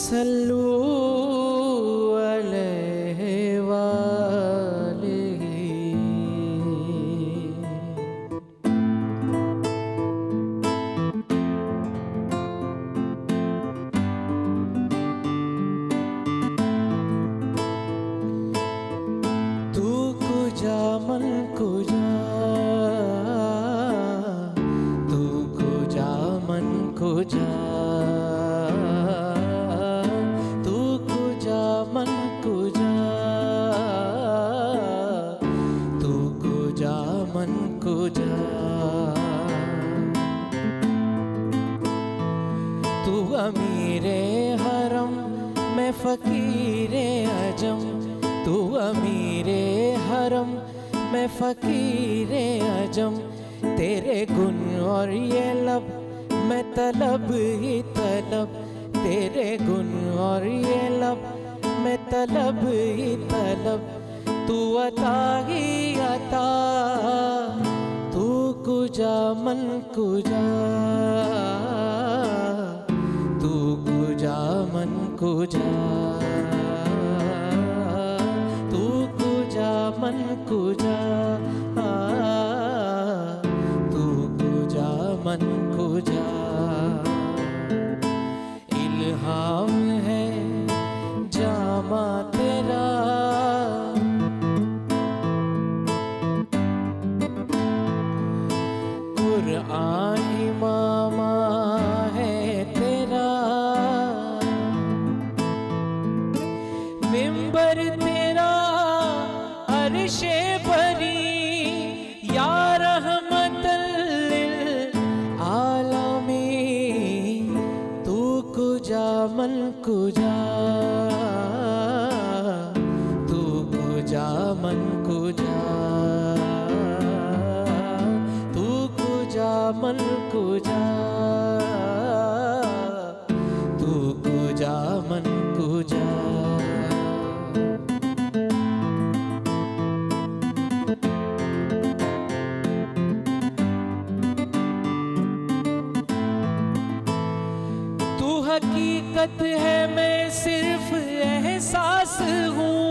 सल्लू अलैहि वालिही। तू कुजा मन कुजा, तू कुजा मन कुजा, तू कुजा मन कुजा, तू कुजा मन कुजा। तू अमीरे हरम मैं फ़कीरे अजम, तू अमीरे हरम मैं फ़कीरे अजम। तेरे गुन और ये लब मैं तलब ही तलब, तेरे गुन और ये लब मैं तलब ही तलब। तू अता ही अता, तू कुजा मन कुजा, तू कुजा मन कुजा, तू कुजा मन कुजा, तू कुजा मन कुजा। इल्हाम है जामा तेरा, कुरआन इमामा है तेरा, मिंबर तेरा अर्शे बरी, या रहमतल लिल आलमीन। तू कुजा मन कुजा, तू कुजा मन कुजा, तू कुजा मन कुजा, तू कुजा मन कुजा। तू हकीकत है मैं सिर्फ एहसास हूँ,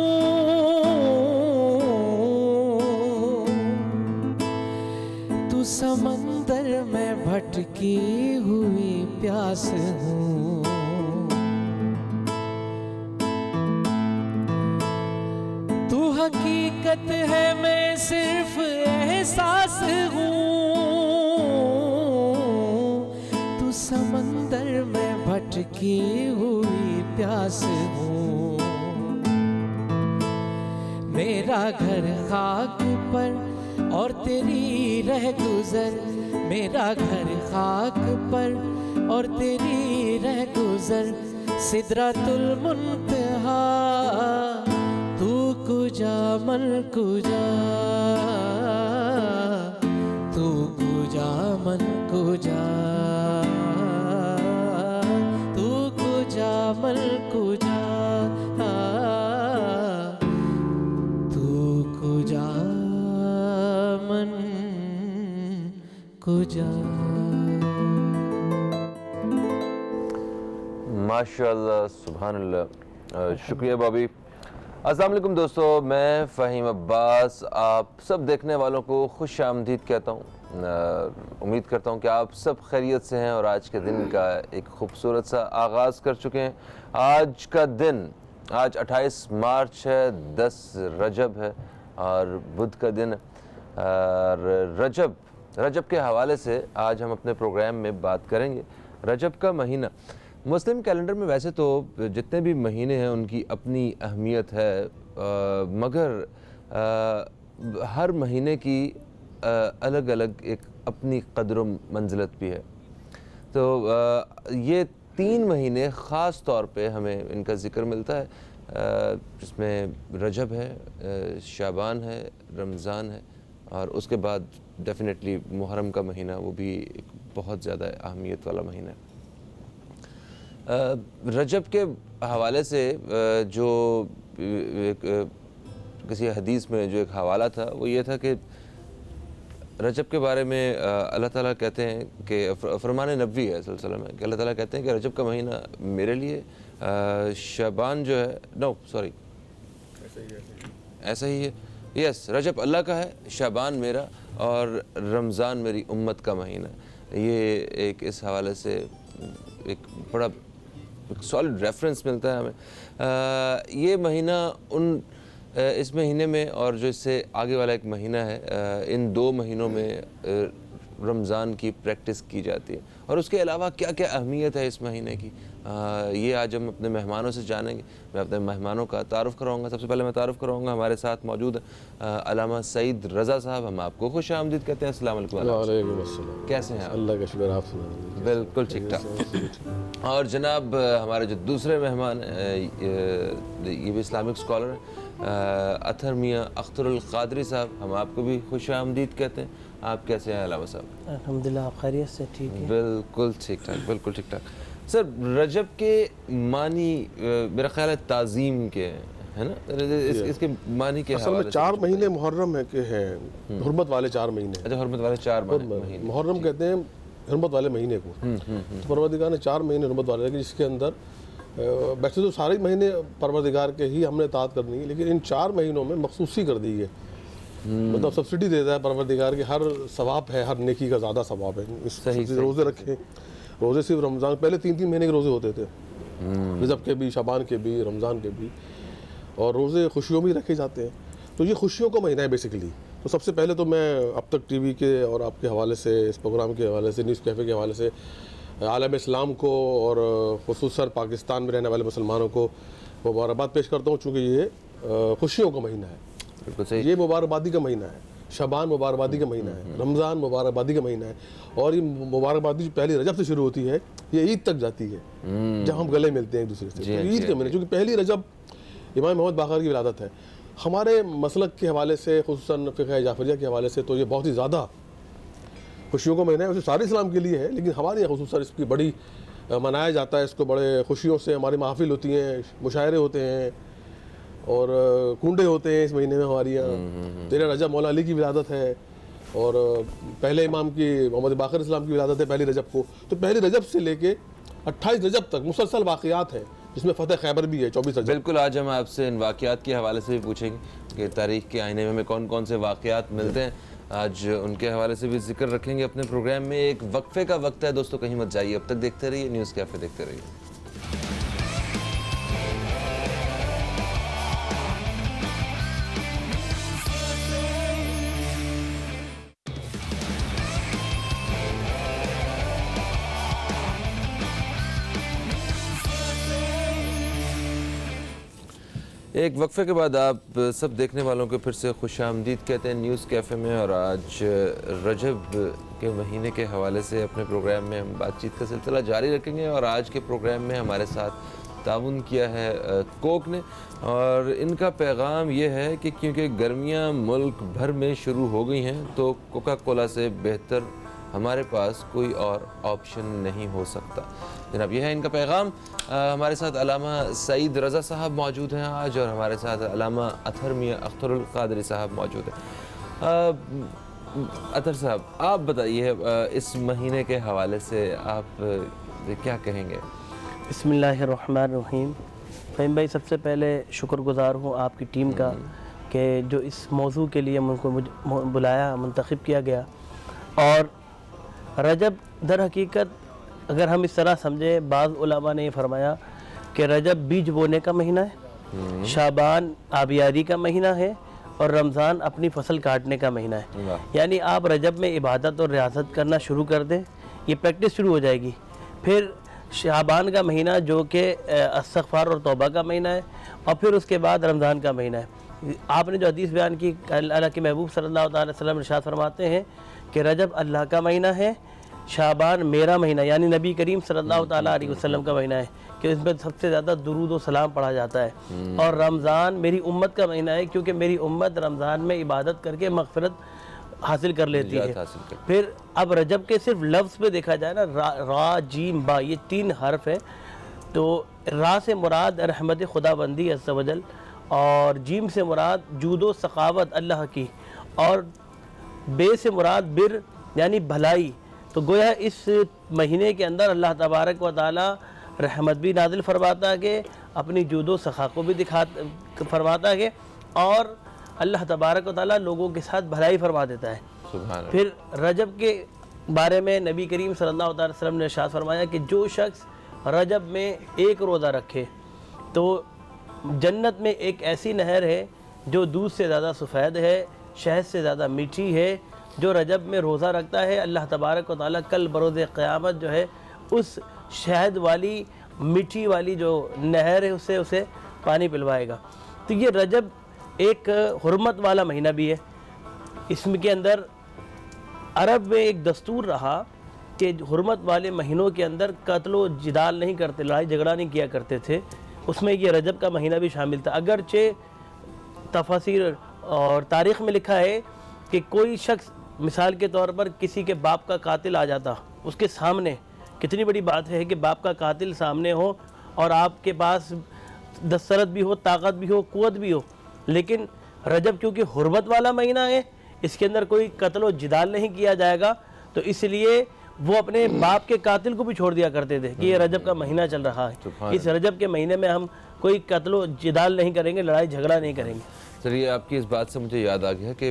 तू समंदर में भटकी हुई प्यास हूँ। तू हकीकत है मैं सिर्फ एहसास हूँ, तू समंदर में भटकी हुई प्यास हूँ। मेरा घर खाक पर और तेरी रह गुजर, मेरा घर खाक पर और तेरी रह गुजर। सिदरतुल मुंतहा, तू कुजा मन कुजा, तू कुजा मन कुजा, तू कुजा मन कुजा, तू कुजा मन कुजा। माशाअल्लाह, सुभानअल्लाह। शुक्रिया बॉबी। अस्सलाम वालेकुम दोस्तों, मैं फ़हीम अब्बास आप सब देखने वालों को खुश आमदीद कहता हूँ। उम्मीद करता हूँ कि आप सब खैरियत से हैं और आज के दिन का एक खूबसूरत सा आगाज़ कर चुके हैं। आज का दिन, आज 28 मार्च है, 10 रजब है और बुध का दिन। रजब के हवाले से आज हम अपने प्रोग्राम में बात करेंगे। रजब का महीना मुस्लिम कैलेंडर में वैसे तो जितने भी महीने हैं उनकी अपनी अहमियत है, मगर हर महीने की अलग अलग एक अपनी कदर मंजिलत भी है। तो ये 3 महीने ख़ास तौर पे हमें इनका ज़िक्र मिलता है, जिसमें रजब है, शाबान है, रमज़ान है और उसके बाद डेफ़िनेटली मुहर्रम का महीना, वो भी एक बहुत ज़्यादा अहमियत वाला महीना है। रजब के हवाले से जो किसी हदीस में जो एक हवाला था वो ये था कि रजब के बारे में अल्लाह ताला कहते हैं कि फरमान नबी है सल्लल्लाहु अलैहि वसल्लम में कि अल्लाह ताला कहते हैं कि रजब का महीना मेरे लिए शाबान जो है, नो सॉरी, ऐसा ही है, यस, रजब अल्लाह का है, शाबान मेरा और रमज़ान मेरी उम्मत का महीना है। ये एक इस हवाले से एक बड़ा सॉलिड रेफरेंस मिलता है हमें। ये महीना इस महीने में और जो इससे आगे वाला एक महीना है, इन 2 महीनों में रमज़ान की प्रैक्टिस की जाती है और उसके अलावा क्या क्या अहमियत है इस महीने की, ये आज हम अपने मेहमानों से जानेंगे। मैं अपने मेहमानों का तारुफ़ कराऊंगा। सबसे पहले मैं तारुफ़ कराऊंगा, हमारे साथ मौजूद है अल्लामा सईद रज़ा साहब। हम आपको खुश आमदीद कहते हैं। अस्सलाम वालेकुम। वालेकुम अस्सलाम। कैसे हैं आप? अल्लाह का शुक्र, आप सुनाइए। बिल्कुल ठीक ठाक। और जनाब हमारे जो दूसरे मेहमान ये भी इस्लामिक स्कॉलर हैं, अतहर मियाँ अख्तरुल क़ादरी साहब। हम आपको भी खुश आमदीद कहते हैं। आप कैसे हैं अल्लामा साहब? अल्हम्दुलिल्लाह, आप खैरियत से? ठीक है, बिल्कुल ठीक ठाक, बिल्कुल ठीक ठाक। सर, रजब के मानी मेरा ख्याल है ताज़ीम के है ना, इसके मानी के असल में 4 महीने मुहर्रम है के हैं, हुर्मत वाले 4 महीने। अच्छा, हुर्मत वाले 4 महीने मुहर्रम कहते हैं हुर्मत वाले महीने को। तो परवरदिगार ने 4 महीने हुर्मत वाले रखे, जिसके अंदर वैसे तो सारे महीने परवरदिगार के ही हमने इताअत करनी है, लेकिन इन 4 महीनों में मखसूसी कर दी है। मतलब सब्सिडी देता है परवरदिगार के, हर सवाब है, हर नेकी का ज़्यादा सवाब है। इस रोज़े रखें, रोज़े सिर्फ रमज़ान, पहले 3-3 महीने के रोज़े होते थे, रजब के भी, शाबान के भी, रमज़ान के भी, और रोज़े खुशियों में रखे जाते हैं। तो ये खुशियों का महीना है बेसिकली। तो सबसे पहले तो मैं अब तक टीवी के और आपके हवाले से, इस प्रोग्राम के हवाले से, न्यूज़ कैफ़े के हवाले से आलम इस्लाम को और ख़ुसूसन पाकिस्तान में रहने वाले मुसलमानों को मुबारकबाद पेश करता हूँ, चूँकि ये खुशियों का महीना है। बिल्कुल सही। ये मुबारकबादी का महीना है, शाबान मुबारकबादी का महीना है, रमज़ान मुबारकबादी का महीना है, और ये मुबारकबादी जो पहली रजब से शुरू होती है ये ईद तक जाती है, जब हम गले मिलते हैं एक दूसरे से। तो ईद का महीना, क्योंकि पहली रजब इमाम मोहम्मद बाक़र की विलादत है। हमारे मसलक के हवाले से, खुसूसन फ़िक़्ह जाफ़रिया के हवाले से, तो ये बहुत ही ज़्यादा खुशियों का महीना है। वैसे सारे इस्लाम के लिए है, लेकिन हमारे यहाँ खुसूसन इसकी बड़ी मनाया जाता है। इसको बड़े खुशियों से हमारी महफ़िल होती हैं, मुशायरे होते हैं और कुंडे होते हैं इस महीने में हमारे यहाँ। 13 रजब मौला अली की विलादत है, और पहले इमाम की मोहम्मद बाक़र इस्लाम की विलादत है पहली रजब को। तो पहली रजब से लेके 28 रजब तक मुसलसल वाक़यात हैं, जिसमें फ़तह खैबर भी है 24 रजब। बिल्कुल, आज हम आपसे इन वाक़यात के हवाले से भी पूछेंगे कि तारीख़ के आईने में हमें कौन कौन से वाक़यात मिलते हैं। आज उनके हवाले से भी जिक्र रखेंगे अपने प्रोग्राम में। एक वक्फे का वक्त है दोस्तों, कहीं मत जाइए, अब तक देखते रहिए न्यूज़ कैफ़े, देखते रहिए। एक वक्फे के बाद आप सब देखने वालों को फिर से खुश आमदीद कहते हैं न्यूज़ कैफ़े में। और आज रजब के महीने के हवाले से अपने प्रोग्राम में हम बातचीत का सिलसिला जारी रखेंगे। और आज के प्रोग्राम में हमारे साथ ताउन किया है कोक ने, और इनका पैगाम ये है कि क्योंकि गर्मियाँ मुल्क भर में शुरू हो गई हैं, तो कोका कोला से बेहतर हमारे पास कोई और ऑप्शन नहीं हो सकता। जनाब, यह है इनका पैगाम। हमारे साथ अल्लामा सईद रज़ा साहब मौजूद हैं आज, और हमारे साथ अल्लामा अतहर मियाँ अख्तरुल क़ादरी साहब मौजूद हैं। अतहर साहब, आप बताइए इस महीने के हवाले से आप क्या कहेंगे? बिस्मिल्लाहिर्रहमानिर्रहीम। फ़हीम भाई, सबसे पहले शुक्रगुज़ार हूँ आपकी टीम का कि जो इस मौजू के लिए मुझको बुलाया, मुंतखब किया गया। और रजब दर हकीकत अगर हम इस तरह समझें, बाज़ उलमा ने फरमाया कि रजब बीज बोने का महीना है, शाबान आबियारी का महीना है, और रमज़ान अपनी फसल काटने का महीना है। यानी आप रजब में इबादत और रियासत करना शुरू कर दें, ये प्रैक्टिस शुरू हो जाएगी। फिर शाबान का महीना जो कि इस्तिग़फ़ार और तौबा का महीना है, और फिर उसके बाद रमज़ान का महीना है। आपने जो हदीस बयान की, अल्लाह के महबूब सल्लल्लाहु अलैहि वसल्लम इरशाद फरमाते हैं कि रजब अल्लाह का महीना है, शाबान मेरा महीना, यानी नबी करीम सल्लल्लाहु अलैहि वसल्लम का महीना है कि इसमें सबसे ज़्यादा दुरूद व सलाम पढ़ा जाता है। और रमज़ान मेरी उम्मत का महीना है, क्योंकि मेरी उम्मत रमज़ान में इबादत करके मग़फ़िरत हासिल कर लेती है। फिर अब रजब के सिर्फ लफ्ज़ पे देखा जाए ना, रा जीम बा, ये 3 हर्फ है। तो रा से मुराद रहमत खुदाबंदी अज़्ज़ व जल, और जीम से मुराद जूदो सखावत अल्लाह की, और बे से मुराद बिर यानी भलाई। तो गोया इस महीने के अंदर अल्लाह तबारक व तआला रहमत भी नाजिल फरमाता है, अपनी जूदो सखा को भी फरमाता है, और अल्लाह तबारक व तआला लोगों के साथ भलाई फरमा देता है। सुभान अल्लाह। फिर रजब के बारे में नबी करीम सल्लल्लाहु अलैहि वसल्लम ने इरशाद फरमाया कि जो शख्स रजब में एक रोज़ा रखे तो जन्नत में एक ऐसी नहर है जो दूध से ज़्यादा सफ़ेद है, शहद से ज़्यादा मीठी है। जो रजब में रोज़ा रखता है, अल्लाह तबारक व तआला कल बरोज़ क़यामत जो है उस शहद वाली मीठी वाली जो नहर है उससे उसे पानी पिलवाएगा। तो ये रजब एक हुर्मत वाला महीना भी है। इसमें के अंदर अरब में एक दस्तूर रहा कि हुर्मत वाले महीनों के अंदर कत्लो जिदाल नहीं करते, लड़ाई झगड़ा नहीं किया करते थे। उसमें ये रजब का महीना भी शामिल था। अगरचे तफसीर और तारीख़ में लिखा है कि कोई शख्स मिसाल के तौर पर किसी के बाप का कातिल आ जाता उसके सामने, कितनी बड़ी बात है कि बाप का कातिल सामने हो और आपके पास दस्तरत भी हो, ताकत भी हो, क़ुव्वत भी हो, लेकिन रजब क्योंकि हुर्मत वाला महीना है, इसके अंदर कोई कत्ल जिदाल नहीं किया जाएगा, तो इसलिए वो अपने बाप के कातिल को भी छोड़ दिया करते थे कि ये रजब का महीना चल रहा है, इस रजब के महीने में हम कोई कत्ल जिदाल नहीं करेंगे, लड़ाई झगड़ा नहीं करेंगे। चलिए, आपकी इस बात से मुझे याद आ गया कि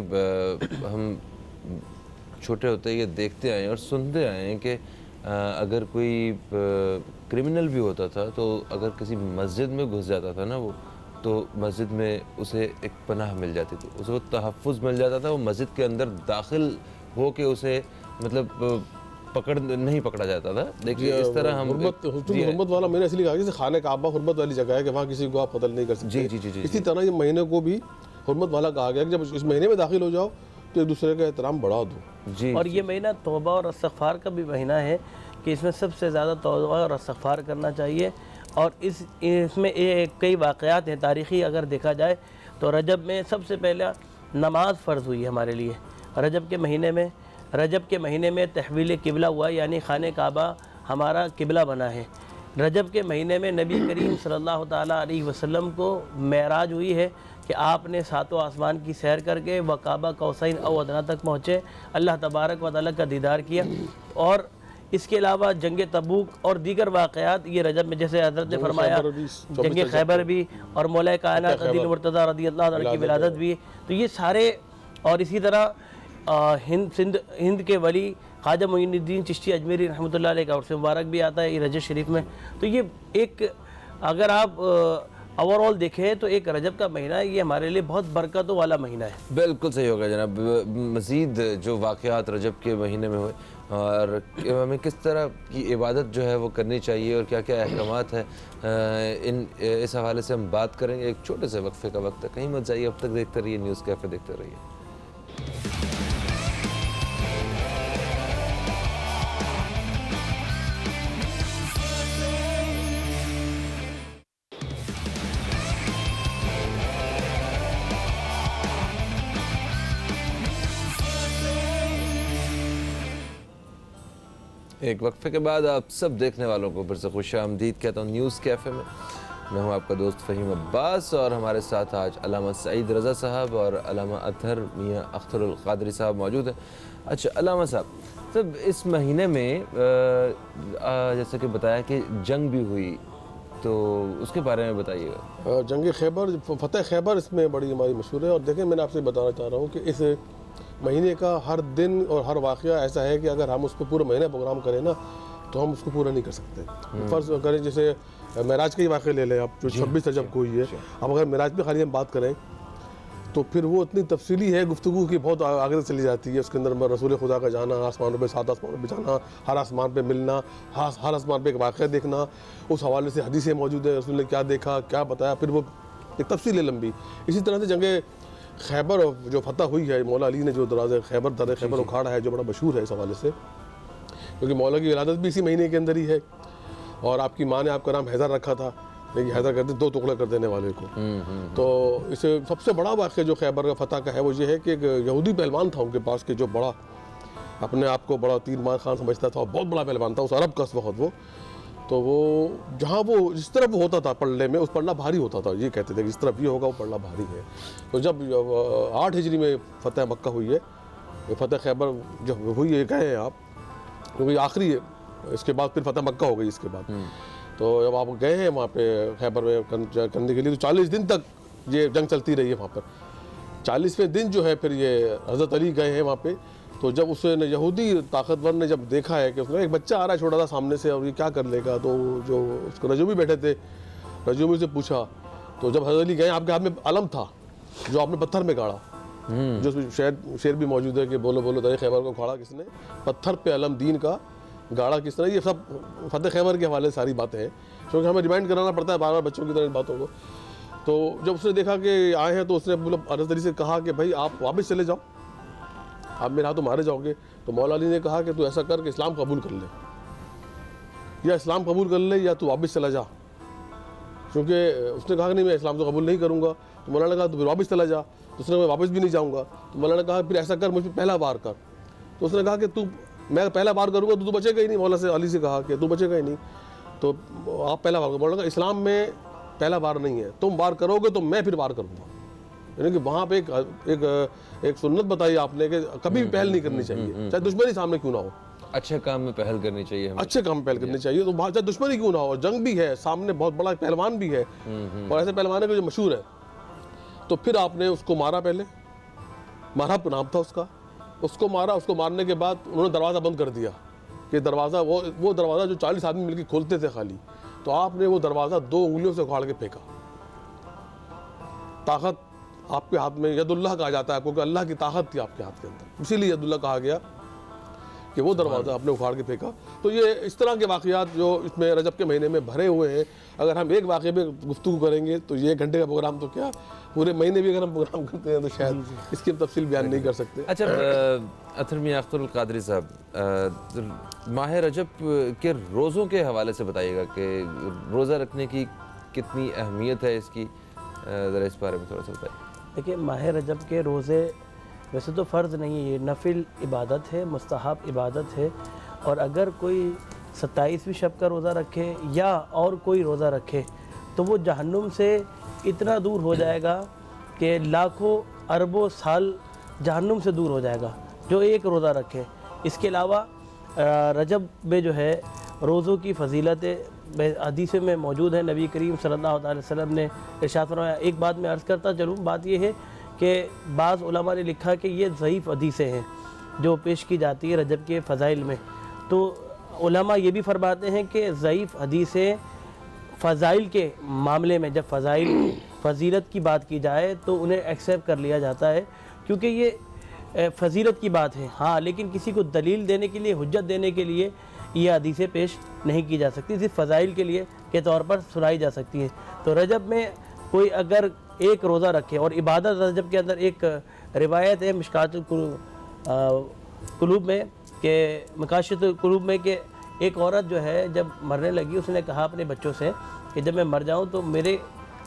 हम छोटे होते ये देखते आए और सुनते आए हैं कि अगर कोई क्रिमिनल भी होता था तो अगर किसी मस्जिद में घुस जाता था ना वो, तो मस्जिद में उसे एक पनाह मिल जाती थी, उसे वो तहफ़्फ़ुज़ मिल जाता था। वो मस्जिद के अंदर दाखिल हो के उसे मतलब नहीं पकड़ा जाता था। देखिए इस तरह हम हुर्मत वाला महीना इसलिए कहा कि खाने काबा हुर्मत वाली जगह है कि वहाँ किसी को आप कत्ल नहीं कर सकते। जी। इसी तरह ये महीने को भी हुर्मत वाला कहा गया कि जब इस महीने में दाखिल हो जाओ तो एक दूसरे का एहतराम बढ़ा दो। जी। और ये महीना तौबा और इस्तिग़फ़ार का भी महीना है कि इसमें सबसे ज़्यादा तौबा और इस्तिग़फ़ार करना चाहिए। और इसमें कई वाक़यात हैं तारीख़ी, अगर देखा जाए तो रजब में सबसे पहले नमाज फ़र्ज़ हुई हमारे लिए। रजब के महीने में तहवील किबला हुआ, यानी खाने काबा हमारा किबला बना है। रजब के महीने में नबी करीम सल्लल्लाहु ताला अलैहि वसल्लम को मेराज हुई है कि आपने सातों आसमान की सैर करके व काबा कौसैन औ अदना तक पहुँचे, अल्लाह तबारक व तआला का दीदार किया। और इसके अलावा जंग तबूक और दीगर वाक़यात ये रजब में, जैसे हज़रत ने फरमाया जंग खैबर भी और मौला कायनात अदील मुर्तज़ा रज़ियल्लाहु अन्हु की विलादत भी, तो ये सारे। और इसी तरह हिंद के वली ख्वाजा मोइनुद्दीन चिश्ती अजमेरी रहमतुल्लाह अलैह का उर्स मुबारक भी आता है ये रजब शरीफ में। तो ये एक, अगर आप ओवरऑल देखें तो एक रजब का महीना है, ये हमारे लिए बहुत बरकतों वाला महीना है। बिल्कुल सही होगा जनाब। मज़ीद जो वाक़यात रजब के महीने में हुए और हमें किस तरह की इबादत जो है वो करनी चाहिए और क्या क्या अहकामात है, इस हवाले से हम बात करेंगे। एक छोटे से वक्फे का वक्त है, कहीं मत जाइए, अब तक देखते रहिए न्यूज़ कैफ़े, देखते रहिए। एक वक्फे के बाद आप सब देखने वालों को फिर से खुशामदीद कहता हूँ न्यूज़ कैफ़े में। मैं हूँ आपका दोस्त फ़हीम अब्बास और हमारे साथ आज अल्लामा सईद रज़ा साहब और अल्लामा अतहर मियाँ अख्तरुल क़ादरी साहब मौजूद हैं। अच्छा अल्लामा साहब, तब इस महीने में जैसे कि बताया कि जंग भी हुई, तो उसके बारे में बताइएगा। जंग खैबर, फ़तह खैबर इसमें बड़ी हमारी मशहूर है। और देखें, मैंने आपसे बताना चाह रहा हूँ कि इस महीने का हर दिन और हर वाक़या ऐसा है कि अगर हम उस पर पूरा महीना प्रोग्राम करें ना तो हम उसको पूरा नहीं कर सकते। फ़र्ज़ करें जैसे मेराज के ही वाक़े ले लें आप, जो 26 रजब को हुई है। अब अगर मेराज पे खाली हम बात करें तो फिर वो इतनी तफसीली है गुफ्तगू की, बहुत आगे तक चली जाती है। उसके अंदर रसूल खुदा का जाना, आसमानों पे, 7 आसमानों पे जाना, हर आसमान पे मिलना, हर आसमान पे एक वाक़या देखना, उस हवाले से हदीसें मौजूद है, रसूल ने क्या देखा, क्या बताया, फिर वो एक तफसील है लंबी। इसी तरह से जंग खैबर जो फतह हुई है, मौला अली ने जो दर खैबर उखाड़ा है, जो बड़ा मशहूर है इस हवाले से, क्योंकि मौला की विलादत भी इसी महीने के अंदर ही है। और आपकी माँ ने आपका नाम हैदर रखा था, लेकिन हैदर कहते 2 टुकड़े कर देने वाले को। तो इसे सबसे बड़ा वाक़या जो खैबर का फतह का है वो ये है कि एक यहूदी पहलवान था उनके पास के, जो बड़ा अपने आप को बड़ा तीर मार खान समझता था और बहुत बड़ा पहलवान था उस अरब का उस वक्त वो। तो वो जहाँ वो जिस तरफ वो होता था पढ़ने में, उस पढ़ना भारी होता था। ये कहते थे कि जिस तरफ ये होगा वो पढ़ना भारी है। तो जब 8 हिजरी में फ़तह मक्का हुई है, फ़तह खैबर जब हुई है, कहें आप, क्योंकि आखिरी है, इसके बाद फिर फ़तह मक्का हो गई। इसके बाद तो जब आप गए हैं वहाँ पे खैबर में करने के लिए, तो 40 दिन तक ये जंग चलती रही है वहाँ पर। 40वें दिन जो है फिर ये हज़रत अली गए हैं वहाँ पे। तो जब उसने यहूदी ताकतवर ने जब देखा है कि उसने एक बच्चा आ रहा है छोटा सा सामने से और ये क्या कर लेगा, तो जो उसको रजूमी बैठे थे, रजूमी से पूछा। तो जब हज़रत अली गए, आपके हाथ में अलम था जो आपने पत्थर में गाड़ा, जो उसमें शेर भी मौजूद है कि बोलो बोलो दरे खैबर को उखाड़ा किसने, पत्थर पे अलम दीन का गाड़ा किस तरह। ये सब फतेह खैबर के हवाले से सारी बातें हैं, क्योंकि हमें रिमाइंड कराना पड़ता है बार बार बच्चों की तरह इन बातों को। तो जब उसने देखा कि आए हैं, तो उसने मतलब हज़रत अली से कहा कि भाई आप वापस चले जाओ, आप मेरे हाथों मारे जाओगे। तो मौला अली ने कहा कि तू ऐसा कर कि इस्लाम कबूल कर ले, या इस्लाम कबूल कर ले या तू वापस चला जा। क्योंकि उसने कहा कि नहीं मैं इस्लाम तो कबूल नहीं करूँगा। तो मौलाना ने कहा तो फिर वापस चला जा। तो उसने मैं वापस भी नहीं जाऊँगा। तो मौलाना ने कहा फिर ऐसा कर, मुझ पर पहला वार कर। तो उसने कहा कि तू, मैं पहला वार करूँगा तो तू बचेगा ही नहीं। मौला से अली से कहा कि तू बचेगा ही नहीं, तो आप पहला वार करो। मौलाना कहा इस्लाम में पहला वार नहीं है, तुम वार करोगे तो मैं फिर वार करूँगा। यानी कि वहाँ पे एक सुन्नत बताई आपने कि कभी भी पहल नहीं करनी चाहिए, चाहे दुश्मनी सामने क्यों ना हो। अच्छे काम में पहल करनी चाहिए हमें। अच्छे काम में पहल करनी चाहिए, तो चाहे दुश्मनी क्यों ना हो। जंग भी है सामने, बहुत बड़ा पहलवान भी है, और ऐसे पहलवान है जो मशहूर है। तो फिर आपने उसको मारा, पहले मारा नाम था उसको मारा। उसको मारने के बाद उन्होंने दरवाज़ा बंद कर दिया कि दरवाज़ा वो दरवाज़ा जो 40 आदमी मिलकर खोलते थे खाली, तो आपने वो दरवाज़ा 2 उंगलियों से उखाड़ के फेंका। ताकत आपके हाथ में, यदुल्लाह कहा जाता है क्योंकि अल्लाह की ताकत थी आपके हाथ के अंदर, इसीलिए यदुल्लाह कहा गया कि वो दरवाज़ा आपने उखाड़ के फेंका। तो ये इस तरह के वाक़यात जो इसमें रजब के महीने में भरे हुए हैं, अगर हम एक वाक़े में गुफ्तगू करेंगे तो ये 1 घंटे का प्रोग्राम तो क्या, पूरे महीने भी अगर हम प्रोग्राम करते हैं तो शायद इसकी हम तफसील बयान नहीं कर सकते। अच्छा अतर मियां अख्तर कादरी साहब, माह रजब के रोज़ों के हवाले से बताइएगा कि रोज़ा रखने की कितनी अहमियत है इसकी, ज़रा इस बारे में थोड़ा सा बताइए। देखिए, माह रजब के रोज़े वैसे तो फ़र्ज़ नहीं है, ये नफिल इबादत है, मुस्तहब इबादत है। और अगर कोई 27वीं शब का रोज़ा रखे या और कोई रोज़ा रखे तो वो जहन्नुम से इतना दूर हो जाएगा कि लाखों अरबों साल जहन्नुम से दूर हो जाएगा जो एक रोज़ा रखे। इसके अलावा रजब में जो है रोज़ों की फ़जीलतें हदीस में मौजूद है। नबी करीम सल्लल्लाहु अलैहि वसल्लम ने इरशाद फरमाया। एक बात मैं अर्ज़ करता चलूँ, बात यह है कि बाज़ उलमा ने लिखा कि ये ज़ईफ़ हदीसें हैं जो पेश की जाती है रजब के फ़ज़ाइल में। तो उलमा ये भी फरमाते हैं कि ज़ईफ़ हदीसें फ़ज़ाइल के मामले में, जब फ़जीलत की बात की जाए तो उन्हें एक्सेप्ट कर लिया जाता है, क्योंकि ये फ़जीलत की बात है। हाँ, लेकिन किसी को दलील देने के लिए, हुज्जत देने के लिए ये हदीसें पेश नहीं की जा सकती, सिर्फ फ़ज़ाइल के लिए के तौर पर सुनाई जा सकती हैं। तो रजब में कोई अगर एक रोज़ा रखे, और इबादत रजब के अंदर एक रिवायत है मिशकातुल कुलूब में कि मकाशितुल कुलूब में कि एक औरत जो है जब मरने लगी, उसने कहा अपने बच्चों से कि जब मैं मर जाऊं तो मेरे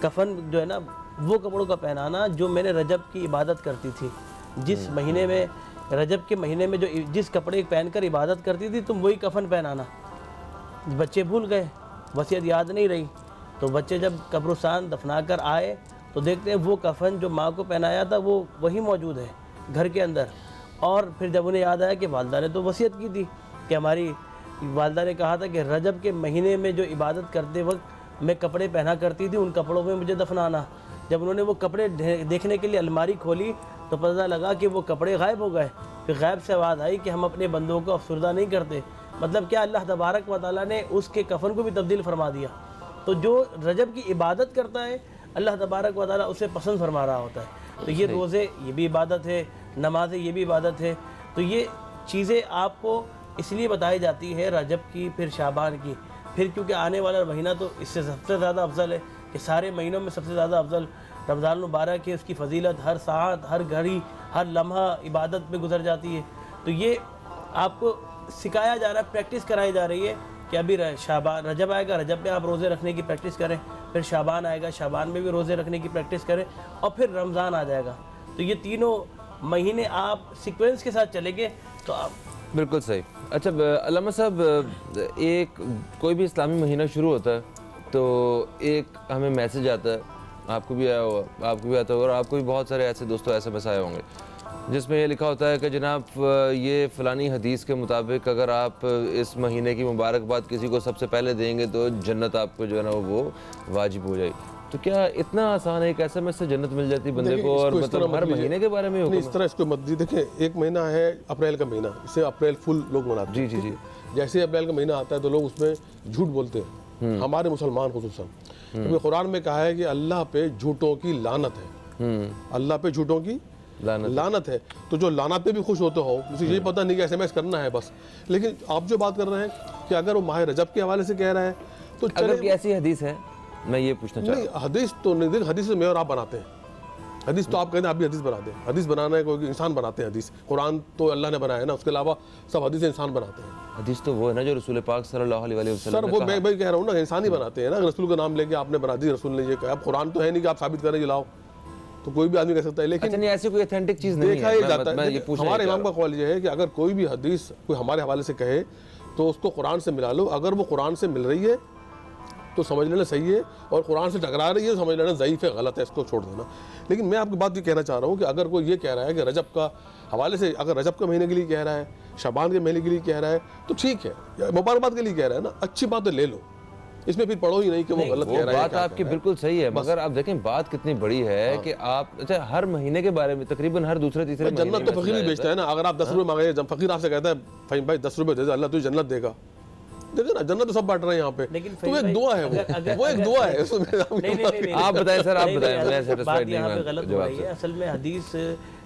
कफन जो है ना, वो कपड़ों का पहनाना जो मैंने रजब की इबादत करती थी। जिस महीने में, रजब के महीने में जो जिस कपड़े पहनकर इबादत करती थी, तुम वही कफन पहनाना। बच्चे भूल गए, वसीयत याद नहीं रही। तो बच्चे जब कब्रिस्तान दफना कर आए तो देखते हैं वो कफन जो माँ को पहनाया था वो वही मौजूद है घर के अंदर। और फिर जब उन्हें याद आया कि वालदा ने तो वसीयत की थी कि हमारी वालदा ने कहा था कि रजब के महीने में जो इबादत करते वक्त मैं कपड़े पहना करती थी, उन कपड़ों में मुझे दफनाना। जब उन्होंने वो कपड़े देखने के लिए अलमारी खोली तो पता लगा कि वो कपड़े गायब हो गए। फिर गायब से आवाज़ आई कि हम अपने बंदों को अफसरदा नहीं करते। मतलब क्या, अल्लाह तबारक व तआला ने उसके कफन को भी तब्दील फरमा दिया। तो जो रजब की इबादत करता है, अल्लाह तबारक व तआला उसे पसंद फरमा रहा होता है। तो ये रोज़े, ये भी इबादत है, नमाज़ें, ये भी इबादत है। तो ये चीज़ें आपको इसलिए बताई जाती है रजब की, फिर शाबान की, फिर क्योंकि आने वाला महीना तो इससे सबसे ज़्यादा अफजल है कि सारे महीनों में सबसे ज़्यादा अफजल रमज़ान मुबारक है। उसकी फजीलत हर साथ, हर घड़ी, हर लम्हा इबादत में गुजर जाती है। तो ये आपको सिखाया जा रहा है, प्रैक्टिस कराई जा रही है कि अभी शाबान, रजब आएगा, रजब में आप रोज़े रखने की प्रैक्टिस करें, फिर शाबान आएगा, शाबान में भी रोज़े रखने की प्रैक्टिस करें, और फिर रमज़ान आ जाएगा। तो ये तीनों महीने आप सीक्वेंस के साथ चलेंगे तो आप बिल्कुल सही। अच्छा अल्लामा साहब, एक कोई भी इस्लामी महीना शुरू होता है तो एक हमें मैसेज आता है, आपको भी आया होगा, आपको भी आता होगा, और आपको भी बहुत सारे ऐसे दोस्तों SMS आए होंगे जिसमें ये लिखा होता है कि जनाब ये फ़लानी हदीस के मुताबिक अगर आप इस महीने की मुबारकबाद किसी को सबसे पहले देंगे तो जन्नत आपको जो है ना वो वाजिब हो जाएगी। तो क्या इतना आसान है एक SMS से जन्नत मिल जाती बंदे देखिए, को? और इसको इस तरह मतलब हर मत लीजिए। महीने के बारे में नहीं, हुक्म इस तरह इसको मत दीजिए। देखिए, एक महीना है अप्रैल का महीना, इसे अप्रैल फुल लोग मनाते हैं। जी, जी, जैसे अप्रैल का महीना आता है तो लोग उसमें झूठ बोलते हैं, हमारे मुसलमान खुसूसन, क्योंकि कुरान में कहा है कि अल्लाह पे झूठों की लानत है। अल्लाह पे झूठों की लानत है। तो जो लानत पे भी खुश होते हो, मुझे यही पता नहीं कि SMS करना है बस। लेकिन आप जो बात कर रहे हैं कि अगर वो माह रजब के हवाले से कह रहा है तो अगर चले। कोई ऐसी हदीस है, मैं ये पूछना चाह रहा नहीं, हदीस तो नहीं, देखिए हदीस में और आप बनाते हैं। हदीस तो आप कहते हैं आप भी हदीस बनाते हैं। हदीस बनाना है, कोई इंसान बनाते हैं हदीस। कुरान तो अल्लाह ने बनाया है ना, उसके अलावा सब हदीस इंसान बनाते हैं। हूँ। हदीस तो वो है ना जो रसूल पाक सल्लल्लाहु अलैहि वसल्लम सर ने वो कहा। मैं भाई कह रहा हूँ ना, इंसान ही बनाते हैं ना। रसूल का नाम लेके आपने बना दी, रसूल ने ये कहा। अब कुरान तो है नहीं कि आप साबित करें लाओ, तो कोई भी आदमी कह सकता है। लेकिन अच्छा, नहीं ऐसी कोई ऑथेंटिक चीज़ नहीं देखा है। ये मैं जाता है, ये पूछना हमारे ही चाह इमाम का कौल ये है कि अगर कोई भी हदीस कोई हमारे हवाले से कहे तो उसको कुरान से मिला लो। अगर वो कुरान से मिल रही है तो समझ लेना सही है, और कुरान से टकरा रही है तो समझ लेना ज़ईफ़ है, गलत है, इसको छोड़ देना। लेकिन मैं आपकी बात ये कहना चाह रहा हूँ कि अगर कोई ये कह रहा है कि रजब का हवाले से, अगर रजब के महीने के लिए कह रहा है, शबान के महीने के लिए कह रहा है, तो ठीक है, मुबारकबाद के लिए कह रहा है ना, अच्छी बात है, ले लो। इसमें फिर पढ़ो ही नहीं कि वो गलत वो कह रहा है। बात क्या आपकी कह रहा है। बिल्कुल सही है, मगर आप देखें बात कितनी बड़ी है कि आप अच्छा हर महीने के बारे में तकरीबन हर दूसरे तीसरे महीने जन्नत तो में फकीर ही बताया बेचता है ना। अगर आप 10 रुपये मांगे, जब फकीर आपसे कहता है फ़हीम भाई 10 रुपये दे दे, अल्लाह तुझे जन्नत देगा। देखो ना, जन्नत तो सब बांट रहे हैं यहाँ पे। लेकिन तो वो एक दुआ है, वो एक दुआ है उसमें। नहीं, आप बताएं सर, आप नहीं, बताएं, नहीं, मैं बात satisfied नहीं यहाँ पे हुआ गलत हो जवाब रही से। है। असल में हदीस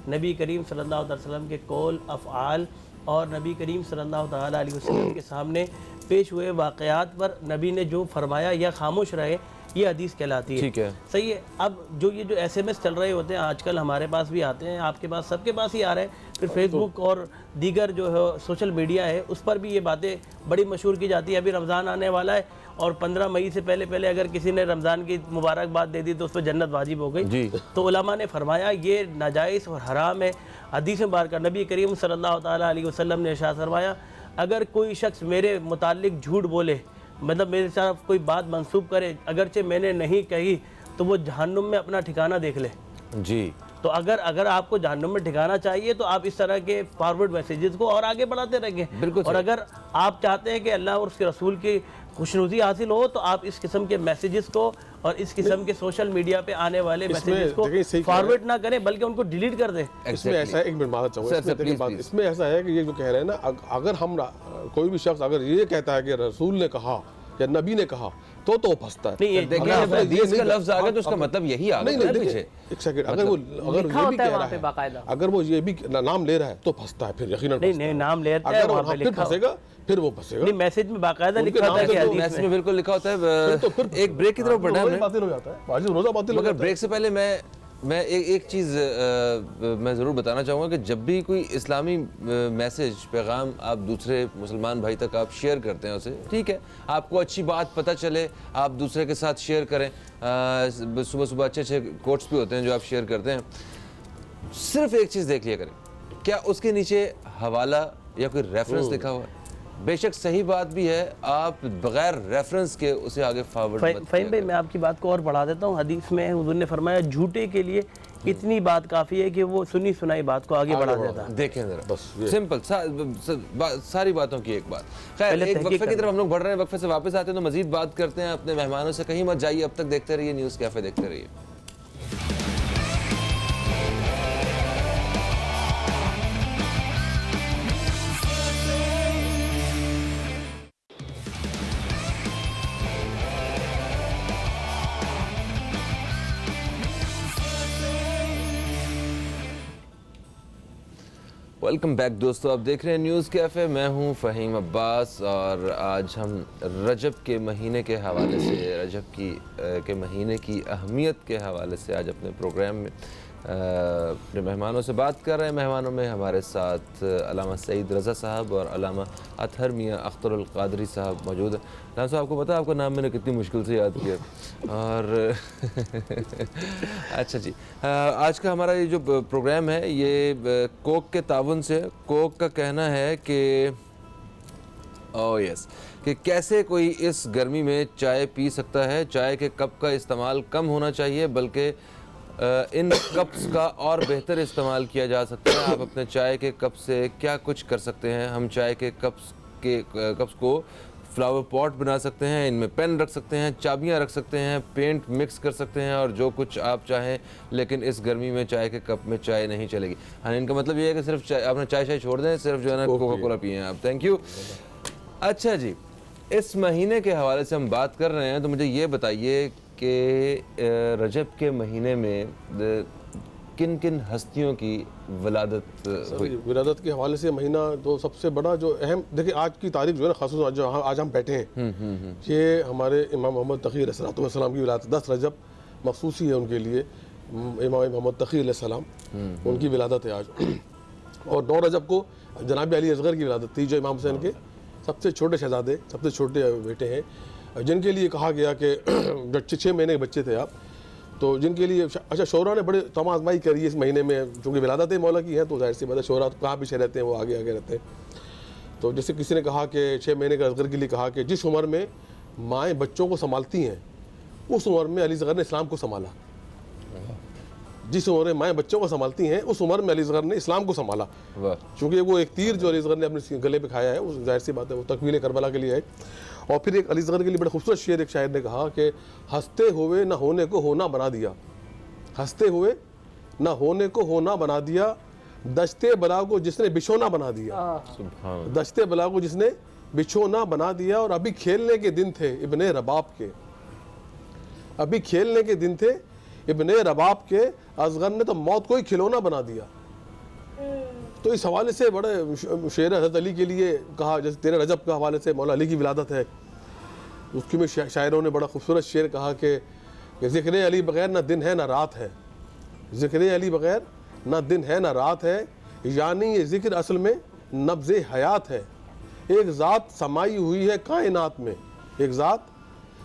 नबी करीम सल्लल्लाहु अलैहि वसल्लम के कौल, अफ़आल और नबी करीम सल्लल्लाहु ताला अलैहि वसल्लम के सामने पेश हुए वाक़यात पर नबी ने जो फरमाया या खामोश रहे, ये हदीस कहलाती है। ठीक है। सही है। अब जो ये जो SMS चल रहे होते हैं आजकल, हमारे पास भी आते हैं, आपके पास, सबके पास ही आ रहे हैं। फिर फेसबुक और दीगर जो है सोशल मीडिया है, उस पर भी ये बातें बड़ी मशहूर की जाती है। अभी रमज़ान आने वाला है और 15 मई से पहले पहले अगर किसी ने रमज़ान की मुबारकबाद दे दी तो उस पर जन्नत वाजिब हो गई। जी। तो उलमा ने फरमाया ये नाजायज़ और हराम है। हदीस मुबारक नबी करीम सल्लल्लाहु ताला अलैहि वसल्लम ने इरशाद फरमाया, अगर कोई शख्स मेरे मुतालिक झूठ बोले, मतलब मेरे साथ कोई बात मंसूब करे, अगरचे मैंने नहीं कही, तो वो जहन्नुम में अपना ठिकाना देख ले। जी। तो अगर आपको जहन्नुम में ठिकाना चाहिए तो आप इस तरह के फॉरवर्ड मैसेजेस को और आगे बढ़ाते रहेंगे। बिल्कुल और सही। अगर आप चाहते हैं कि अल्लाह और उसके रसूल की खुशनुदी हासिल हो, तो आप इस किस्म के मैसेजेस को और इस किस्म के सोशल मीडिया पे आने वाले इसमें मैसेजेस देखिए, सही को कह रहे हैं। फॉरवर्ड ना करें बल्कि उनको डिलीट कर दें। इसमें ऐसा है, एक मिनट मानना चाहूँगा, सर, इसमें सर, देखिए प्लीज, बात, प्लीज। इसमें ऐसा है कि ये जो कह रहे हैं ना, अगर हम अगर कोई भी शख्स अगर ये कहता है कि रसूल ने कहा या नबी ने कहा तो वो फंसता है। नहीं, ये देखिए अगर जब आपने ये हदीस नहीं का कहा- लफ्ज आ गया तो उसका आप- मतलब यही आ नहीं गया नहीं ना देखिए, पीछे। एक सेकंड, अगर वो अगर लिखा ये भी होता है कह वहाँ रहा पे है, बाकायदा। अगर वो ये भी नाम ले रहा है तो फंसता है, फिर यकीनन नहीं, फंसता नहीं, है। नाम ले रहा है, अगर वहाँ वहाँ पे फिर लिखा फंसेगा, फिर वो फंसेगा। नहीं, मैसेज में बाकायदा उनके लिखा नाम होता है से कि तो हदीस मैसेज में। में बिल्कुल लिखा होता तो है। फिर एक ब्रेक की तरफ बढ़ना रोज़ा है, बातिल हो जाता है, वाजिब रोज़ा बातिल हो मगर जाता है। ब्रेक से पहले मैं एक चीज़ मैं ज़रूर बताना चाहूँगा कि जब भी कोई इस्लामी मैसेज पैगाम आप दूसरे मुसलमान भाई तक आप शेयर करते हैं उसे, ठीक है, आपको अच्छी बात पता चले, आप दूसरे के साथ शेयर करें। सुबह सुबह अच्छे अच्छे कोट्स भी होते हैं जो आप शेयर करते हैं। सिर्फ एक चीज़ देख लिया करें, क्या उसके नीचे हवाला या कोई रेफरेंस लिखा हुआ है? बेशक सही बात भी है, आप बगैर रेफरेंस के उसे आगे फॉरवर्ड मत फ़हीम भाई, मैं आपकी बात को और बढ़ा देता हूँ। हदीस में हुज़ूर ने फरमाया झूठे के लिए इतनी बात काफ़ी है कि वो सुनी सुनाई बात को आगे बढ़ा देता है। देखें जरा, बस ये। सिंपल सारी बातों की एक बात। खैर, पहले एक तहकीक वक्फे की करना। तरफ हम लोग बढ़ रहे हैं, वक्फे से वापस आते हैं तो मजीद बात करते हैं अपने मेहमानों से। कहीं मत जाइए, अब तक देखते रहिए न्यूज़ कैफे, देखते रहिए। वेलकम बैक दोस्तों, आप देख रहे हैं न्यूज़ कैफ़े। मैं हूं फ़हीम अब्बास और आज हम रजब के महीने के हवाले से, रजब के महीने की अहमियत के हवाले से आज अपने प्रोग्राम में अपने मेहमानों से बात कर रहे हैं। मेहमानों में हमारे साथ अल्लामा सईद रज़ा साहब और अल्लामा अतहर मियाँ अख्तरुल क़ादरी साहब मौजूद हैं। अल्लामा साहब, आपको पता है आपका नाम मैंने कितनी मुश्किल से याद किया और अच्छा जी, आज का हमारा ये जो प्रोग्राम है ये कोक के ताउन से। कोक का कहना है कि यस कि कैसे कोई इस गर्मी में चाय पी सकता है। चाय के कप का इस्तेमाल कम होना चाहिए, बल्कि इन कप्स का और बेहतर इस्तेमाल किया जा सकता है? आप अपने चाय के कप से क्या कुछ कर सकते हैं? हम चाय के कप्स को फ्लावर पॉट बना सकते हैं, इनमें पेन रख सकते हैं, चाबियां रख सकते हैं, पेंट मिक्स कर सकते हैं और जो कुछ आप चाहें, लेकिन इस गर्मी में चाय के कप में चाय नहीं चलेगी। हाँ, इनका मतलब ये है कि सिर्फ चाय, आपने चाय छोड़ दें, सिर्फ जो है ना कोका कोला पिए आप। Thank you. अच्छा जी, इस महीने के हवाले से हम बात कर रहे हैं, तो मुझे ये बताइए कि रजब के महीने में किन किन हस्तियों की विलादत हुई? विरादत के हवाले से महीना तो सबसे बड़ा जो अहम, देखिए आज की तारीख जो है ना, खासतौर जो आज हम बैठे हैं, ये हमारे इमाम मोहम्मद तक़ी अलैहिस्सलाम की विलादत 10 रजब मखसूसी है उनके लिए। इमाम मोहम्मद तक़ी अलैहिस्सलाम उनकी विलादत है आज। और 9 रजब को जनाब अली असगर की विलादत थी, जो इमाम हुसैन के सबसे छोटे शहजादे, सबसे छोटे बेटे हैं, जिनके लिए कहा गया कि जब 6 महीने के बच्चे थे आप, तो जिनके लिए अच्छा शोरा ने बड़े तमाम आजमाई करी इस महीने में, चूँकि विलादत मौला की है तो जाहिर सी बात है शोरा तो कहाँ पीछे रहते हैं, वो आगे आगे रहते हैं। तो जैसे किसी ने कहा कि 6 महीने के असगर के लिए कहा कि जिस उम्र में माएँ बच्चों को संभालती हैं, उस उम्र में अली असगर ने इस्लाम को संभाला। जिस उम्र में माएँ बच्चों को संभालती हैं, उस उम्र में अली असगर ने इस्लाम को संभाला। चूँकि वो एक तीर जो अली असगर ने अपने गले पे खाया है, वो जाहिर सी बात है वो तकमील करबला के लिए है। और फिर एक अली असगर के लिए बड़ा खूबसूरत शेर एक शायर ने कहा कि हंसते हुए न होने को होना बना दिया, हंसते हुए न होने को होना बना दिया, दश्ते बला को जिसने बिछोना बना दिया, दश्ते बला को जिसने बिछोना बना दिया। और अभी खेलने के दिन थे इब्ने रबाब के, अभी खेलने के दिन थे इब्ने रबाब के, असगर ने तो मौत को ही खिलौना बना दिया। तो इस हवाले से बड़े शेर हज़रत अली के लिए कहा, जैसे 13 रजब के हवाले से मौला अली की विलादत है, उसकी में शायरों ने बड़ा खूबसूरत शेर कहा कि ज़िक्र अली बग़ैर ना दिन है ना रात है, ज़िक्र अली बग़ैर ना दिन है ना रात है, यानी ये ज़िक्र असल में नब्ज़े हयात है। एक ज़ात समाई हुई है कायनात में, एक ज़ात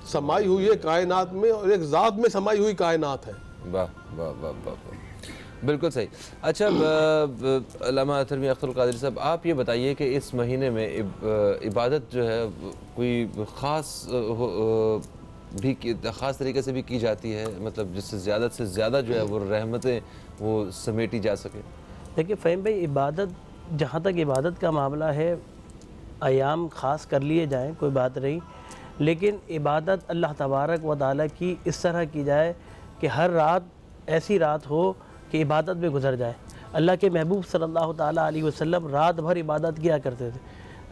समाई हुई है कायनात में, और एक ज़ात में समाई हुई कायनात है। वाह वाह वाह वाह, बिल्कुल सही। अच्छा अल्लामा अतर मियां अख्तर कादरी साहब, आप ये बताइए कि इस महीने में इबादत जो है कोई ख़ास भी ख़ास तरीके से भी की जाती है, मतलब जिससे ज़्यादा से ज़्यादा जो है वो रहमतें वो समेटी जा सके? देखिए फ़हीम भाई, इबादत, जहाँ तक इबादत का मामला है, अयाम ख़ास कर लिए जाएँ कोई बात नहीं, लेकिन इबादत अल्लाह तबारक व तआला की इस तरह की जाए कि हर रात ऐसी रात हो कि इबादत में गुजर जाए। अल्लाह के महबूब सल्लल्लाहु ताला अलैहि वसल्लम रात भर इबादत किया करते थे।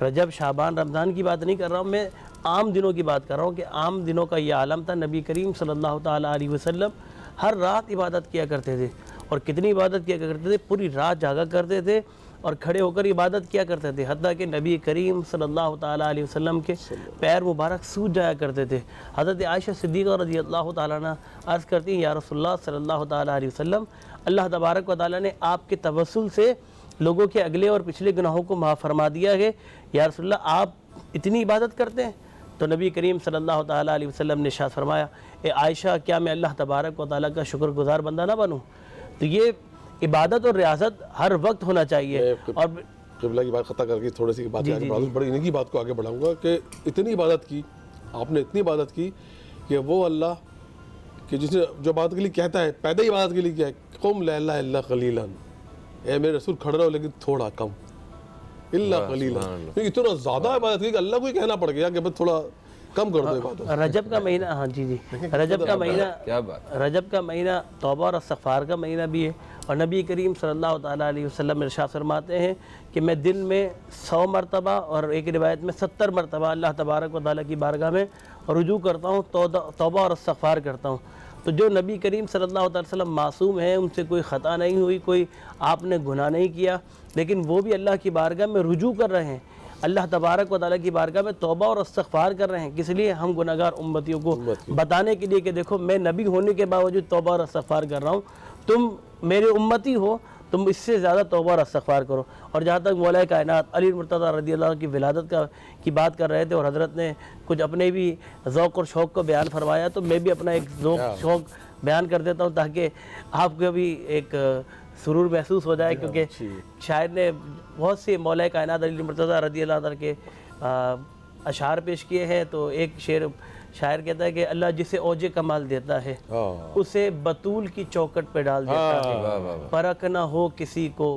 रजब, शाबान, रमज़ान की बात नहीं कर रहा हूँ मैं, आम दिनों की बात कर रहा हूँ कि आम दिनों का ये आलम था। नबी करीम सल्लल्लाहु ताला अलैहि वसल्लम हर रात इबादत किया करते थे। और कितनी इबादत किया करते थे, पूरी रात जागा करते थे और खड़े होकर इबादत किया करते थे, हत्ता कि नबी करीम सल्लल्लाहु ताला अलैहि वसल्लम के पैर मुबारक सूज जाया करते थे। हज़रत आयशा सिद्दीक़ा रज़ियल्लाहु ताला अन्हा अर्ज़ करती हैं, या रसूलुल्लाह सल्लल्लाहु ताला अलैहि वसल्लम, अल्लाह तबारक व तआला ने आपके तवस्सुल से लोगों के अगले और पिछले गुनाहों को माफ़ फरमा दिया है। या रसूलुल्लाह, आप इतनी इबादत करते हैं? तो नबी करीम सल्लल्लाहु ताला अलैहि वसल्लम ने इरशाद फरमाया, ए आयशा, क्या मैं अल्लाह तबारक व तआला का शुक्रगुज़ार बंदा ना बनूँ? तो ये इबादत और रियासत हर वक्त होना चाहिए। और क़िबला की बात ख़त्म करके थोड़ी सी बात आगे बढ़ाऊँ, बड़ी इन्हीं की बात को आगे बढ़ाऊँगा कि इतनी इबादत की आपने, इतनी इबादत की कि वो अल्लाह कि जिसने जो बात के लिए कहता है, पैदा ही इबादत के लिए क्या है, कुम ला इल्ला क़लीलन, ए मेरे रसूल खड़े रहो लेकिन थोड़ा कम, इल्ला क़लीलन। तो इतना ज़्यादा इबादत की कि अल्लाह को ही कहना पड़ गया कि बस थोड़ा कम कर दो इबादत। रजब का महीना, हाँ जी जी, रजब का महीना, क्या बात, रजब का महीना तौबा और इस्तिग़फ़ार का महीना भी है। और नबी करीम सल्लल्लाहु ताला अलैहि वसल्लम इरशाद फरमाते हैं कि मैं दिन में 100 मरतबा और एक रिवायत में 70 मरतबा अल्लाह तबारक व तआला की बारगाह में रुजू करता हूँ, तौबा और इस्तिग़फ़ार करता हूँ। तो जो नबी करीम सल्लल्लाहु अलैहि वसल्लम मासूम है, उनसे कोई ख़ता नहीं हुई, कोई आपने गुनाह नहीं किया, लेकिन वो भी अल्लाह की बारगाह में रुजू कर रहे हैं, अल्लाह तबारक व तआला की बारगाह में तौबा और इस्तिग़फ़ार कर रहे हैं। किस लिए? हम गुनहगार उम्मतियों को बताने के लिए कि देखो, मैं नबी होने के बावजूद तौबा और इस्तिग़फ़ार कर रहा हूँ, तुम मेरे उम्मती हो, तुम इससे ज़्यादा तौबा और इस्तिग़फ़ार करो। और जहाँ तक मौला कायनात अली मुर्तज़ा रज़ियल्लाहु की विलादत की बात कर रहे थे और हज़रत ने कुछ अपने भी ज़ौक़ और शौक़ को बयान फरमाया, तो मैं भी अपना एक ज़ौक़ शौक़ बयान कर देता हूँ ताकि आपको भी एक सुरूर महसूस हो जाए। क्योंकि शायर ने बहुत से मौला कायनात अली मुर्तज़ा रज़ियल्लाहु के अशार पेश किए हैं। तो एक शेर शायर कहता है कि अल्लाह जिसे औजे कमाल देता है हाँ उसे बतूल की चौकट पे डाल देता है। परख ना हो किसी को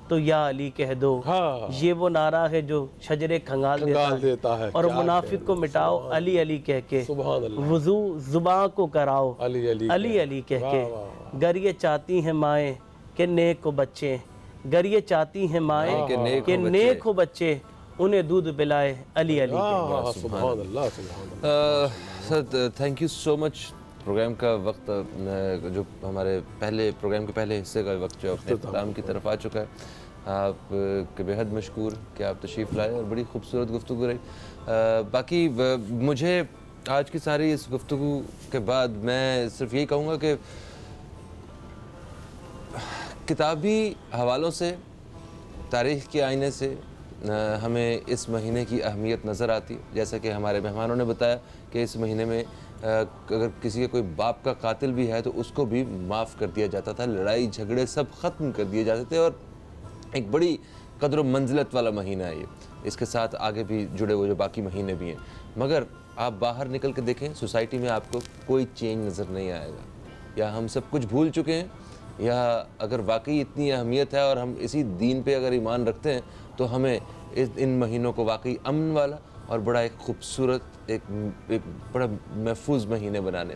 तो या अली कह दो, हाँ। ये वो नारा है जो शजरे खंगाल खंगाल देता देता है। है। और क्या मुनाफिक को मिटाओ अली अली कह के, सुभान अल्लाह। वुजू जुबां को कराओ अली अली अली अली कह वाह, के। वाह, गर ये चाहती हैं माएँ के नेक को बच्चे, गर ये चाहती हैं माएँ के नेक हो बच्चे, उन्हें दूध पिलाए अली अली कह के। सुभान अल्लाह सुभान अल्लाह। Sir thank you so much. Programme का वक्त जो हमारे पहले प्रोग्राम के पहले हिस्से का वक्त जो अपने इख्तिताम की तरफ आ चुका है, आप के बेहद मशकूर कि आप तशरीफ़ लाए और बड़ी खूबसूरत गुफ्तगू रही। बाकी मुझे आज की सारी इस गुफ्तगू के बाद मैं सिर्फ यही कहूँगा कि किताबी हवालों से, तारीख़ के आईने से हमें इस महीने की अहमियत नज़र आती है। जैसा कि हमारे मेहमानों ने बताया कि इस महीने में अगर किसी के कोई बाप का कातिल भी है तो उसको भी माफ़ कर दिया जाता था, लड़ाई झगड़े सब ख़त्म कर दिए जाते थे और एक बड़ी कदर व मंजिलत वाला महीना है ये। इसके साथ आगे भी जुड़े हुए जो बाकी महीने भी हैं, मगर आप बाहर निकल के देखें सोसाइटी में आपको कोई चेंज नज़र नहीं आएगा। या हम सब कुछ भूल चुके हैं, या अगर वाकई इतनी अहमियत है और हम इसी दीन पे अगर ईमान रखते हैं तो हमें इन महीनों को वाकई अमन वाला और बड़ा एक खूबसूरत एक बड़ा महफूज महीने बनाने।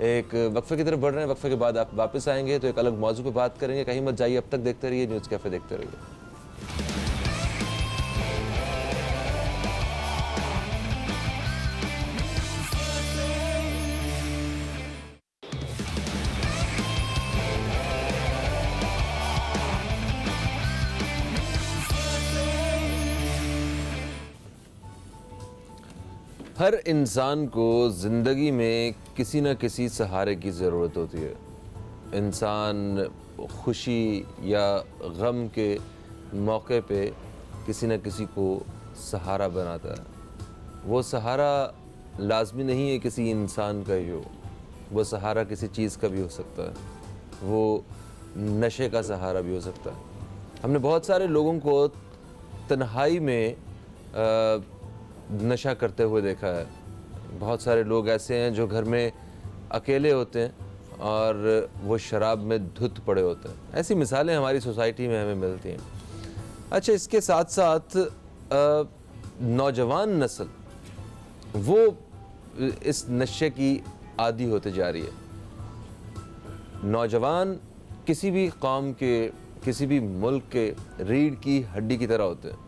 एक वक्फे की तरफ बढ़ रहे हैं, वक्फे के बाद आप वापस आएंगे तो एक अलग मौजू पे बात करेंगे। कहीं मत जाइए, अब तक देखते रहिए न्यूज़ कैफ़े, देखते रहिए। हर इंसान को ज़िंदगी में किसी न किसी सहारे की ज़रूरत होती है। इंसान खुशी या गम के मौके पे किसी न किसी को सहारा बनाता है। वो सहारा लाजमी नहीं है किसी इंसान का ही हो, वो सहारा किसी चीज़ का भी हो सकता है, वो नशे का सहारा भी हो सकता है। हमने बहुत सारे लोगों को तन्हाई में नशा करते हुए देखा है। बहुत सारे लोग ऐसे हैं जो घर में अकेले होते हैं और वो शराब में धुत पड़े होते हैं। ऐसी मिसालें हमारी सोसाइटी में हमें मिलती हैं। अच्छा, इसके साथ साथ नौजवान नस्ल वो इस नशे की आदी होते जा रही है। नौजवान किसी भी कौम के, किसी भी मुल्क के रीढ़ की हड्डी की तरह होते हैं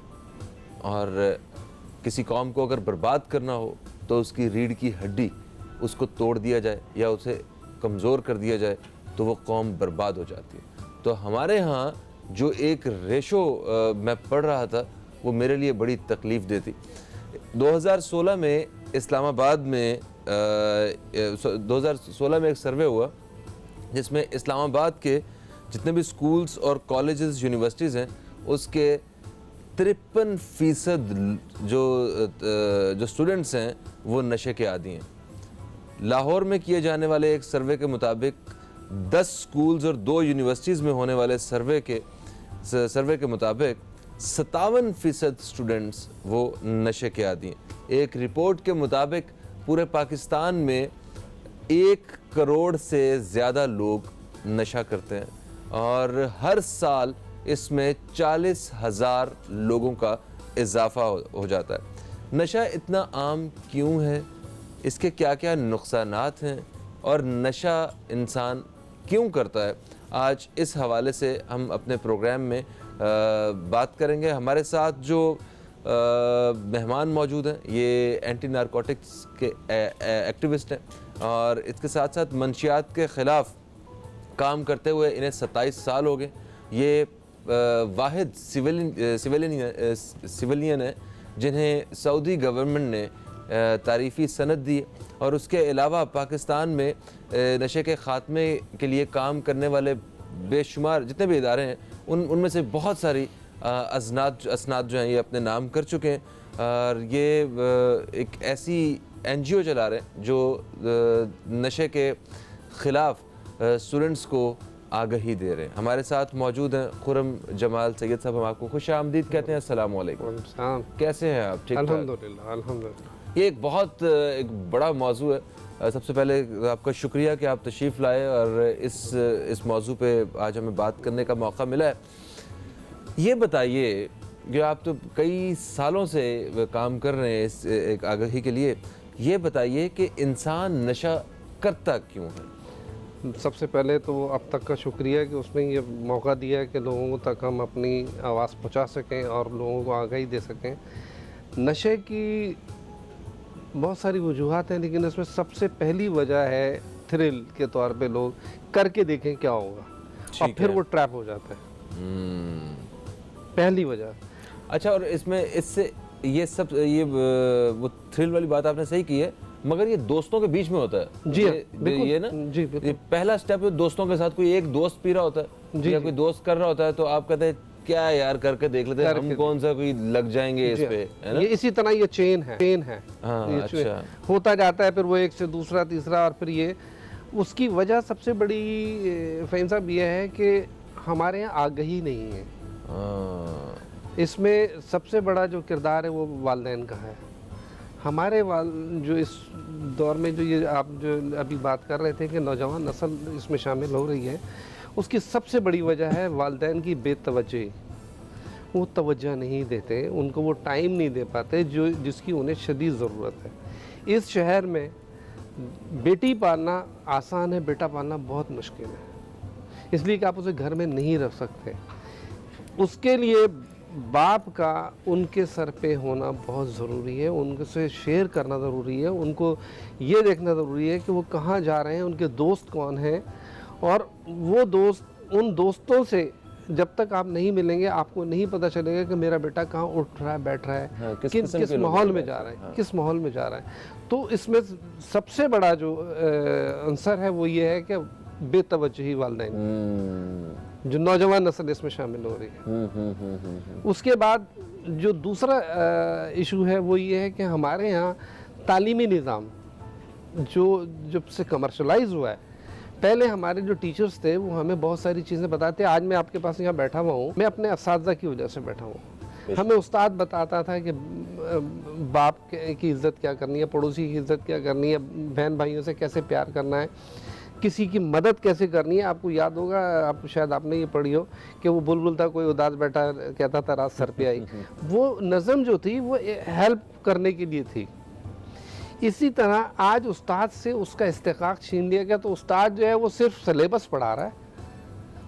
और किसी कौम को अगर बर्बाद करना हो तो उसकी रीढ़ की हड्डी उसको तोड़ दिया जाए या उसे कमज़ोर कर दिया जाए तो वो कौम बर्बाद हो जाती है। तो हमारे यहाँ जो एक रेशो मैं पढ़ रहा था वो मेरे लिए बड़ी तकलीफ़ देती। 2016 में इस्लामाबाद में 2016 में एक सर्वे हुआ जिसमें इस्लामाबाद के जितने भी स्कूल्स और कॉलेजेस यूनिवर्सिटीज़ हैं उसके 53% जो स्टूडेंट्स हैं वो नशे के आदी हैं। लाहौर में किए जाने वाले एक सर्वे के मुताबिक 10 स्कूल्स और 2 यूनिवर्सिटीज़ में होने वाले सर्वे के मुताबिक 57% स्टूडेंट्स वो नशे के आदी हैं। एक रिपोर्ट के मुताबिक पूरे पाकिस्तान में 1 करोड़ से ज़्यादा लोग नशा करते हैं और हर साल इसमें 40,000 लोगों का इजाफा हो जाता है। नशा इतना आम क्यों है, इसके क्या क्या नुकसानात हैं और नशा इंसान क्यों करता है, आज इस हवाले से हम अपने प्रोग्राम में बात करेंगे। हमारे साथ जो मेहमान मौजूद हैं ये एंटी नारकोटिक्स के एक्टिविस्ट हैं और इसके साथ साथ मंशियात के ख़िलाफ़ काम करते हुए इन्हें 27 साल हो गए। ये वाहिद सिविलियन है जिन्हें सऊदी गवर्नमेंट ने तारीफ़ी सनद दी और उसके अलावा पाकिस्तान में नशे के ख़ात्मे के लिए काम करने वाले बेशुमार जितने भी इदारे हैं उनमें से बहुत सारी असनाद जो हैं ये अपने नाम कर चुके हैं और ये एक ऐसी NGO चला रहे हैं जो नशे के ख़िलाफ़ स्टूडेंट्स को आगही दे रहे हैं। हमारे साथ मौजूद हैं खुरम जमाल सैयद साहब, हम आपको खुश आमदीद कहते हैं। अस्सलाम वालेकुम। कैसे हैं आप? ठीक ठाक? अल्हम्दुलिल्लाह अल्हम्दुलिल्लाह। ये एक बहुत एक बड़ा मौजू है। सबसे पहले आपका शुक्रिया कि आप तशरीफ़ लाए और इस मौजू पे आज हमें बात करने का मौका मिला है। ये बताइए कि आप तो कई सालों से काम कर रहे हैं इस एक आगाही के लिए, ये बताइए कि इंसान नशा करता क्यों है? सबसे पहले तो अब तक का शुक्रिया कि उसने ये मौका दिया कि लोगों तक हम अपनी आवाज़ पहुंचा सकें और लोगों को आगाही दे सकें। नशे की बहुत सारी वजूहात हैं, लेकिन इसमें सबसे पहली वजह है थ्रिल के तौर पे लोग करके देखें क्या होगा और फिर वो ट्रैप हो जाता है। पहली वजह। अच्छा, और इसमें इससे ये सब ये वो थ्रिल वाली बात आपने सही की है, मगर ये दोस्तों के बीच में होता है। जी बिल्कुल, ये ना जी बिल्कुल। ये पहला स्टेप है दोस्तों के साथ। कोई एक दोस्त पी रहा होता है या कोई दोस्त कर रहा होता है तो आप कहते हैं क्या यार करके देख लेते हैं, हम कौन सा कोई लग जाएंगे इस पे, है ना? ये इसी तरह ये चेन है। हाँ, ये अच्छा। होता जाता है, फिर वो एक से दूसरा तीसरा, और फिर ये उसकी वजह सबसे बड़ी फहीम साहब ये है कि हमारे यहाँ आगाही नहीं है। इसमें सबसे बड़ा जो किरदार है वो वालिदैन का है। हमारे जो इस दौर में जो ये आप जो अभी बात कर रहे थे कि नौजवान नस्ल इसमें शामिल हो रही है, उसकी सबसे बड़ी वजह है वालिदैन की बेतवज्जही। वो तवज्जो नहीं देते, उनको वो टाइम नहीं दे पाते जो जिसकी उन्हें शदीद ज़रूरत है। इस शहर में बेटी पालना आसान है, बेटा पालना बहुत मुश्किल है, इसलिए कि आप उसे घर में नहीं रख सकते। उसके लिए बाप का उनके सर पे होना बहुत ज़रूरी है, उनसे शेयर करना ज़रूरी है, उनको ये देखना ज़रूरी है कि वो कहाँ जा रहे हैं, उनके दोस्त कौन हैं, और वो दोस्त उन दोस्तों से जब तक आप नहीं मिलेंगे आपको नहीं पता चलेगा कि मेरा बेटा कहाँ उठ रहा है, बैठ रहा है, हाँ, किस माहौल में जा रहा है, किस माहौल में जा रहा है। तो इसमें सबसे बड़ा जो आंसर है वो ये है कि बेतवज्जही वालिदैन, जो नौजवान नस्ल इसमें शामिल हो रही है। उसके बाद जो दूसरा इशू है वो ये है कि हमारे यहाँ तालीमी निज़ाम जो जब से कमर्शलाइज हुआ है, पहले हमारे जो टीचर्स थे वो हमें बहुत सारी चीज़ें बताते। आज मैं आपके पास यहाँ बैठा हुआ हूँ, मैं अपने असातिज़ा की वजह से बैठा हूँ। हमें उस्ताद बताता था कि बाप की इज़्ज़त क्या करनी है, पड़ोसी की इज़्ज़त क्या करनी है, बहन भाइयों से कैसे प्यार करना है, किसी की मदद कैसे करनी है। आपको याद होगा, आप शायद आपने ये पढ़ी हो कि वो बुलबुल था, कोई उदास बैठा कहता था रात सर पे आई। वो नज़म जो थी वो हेल्प करने के लिए थी। इसी तरह आज उस्ताद से उसका इस्तेकाक छीन लिया गया, तो उस्ताद जो है वो सिर्फ सिलेबस पढ़ा रहा है,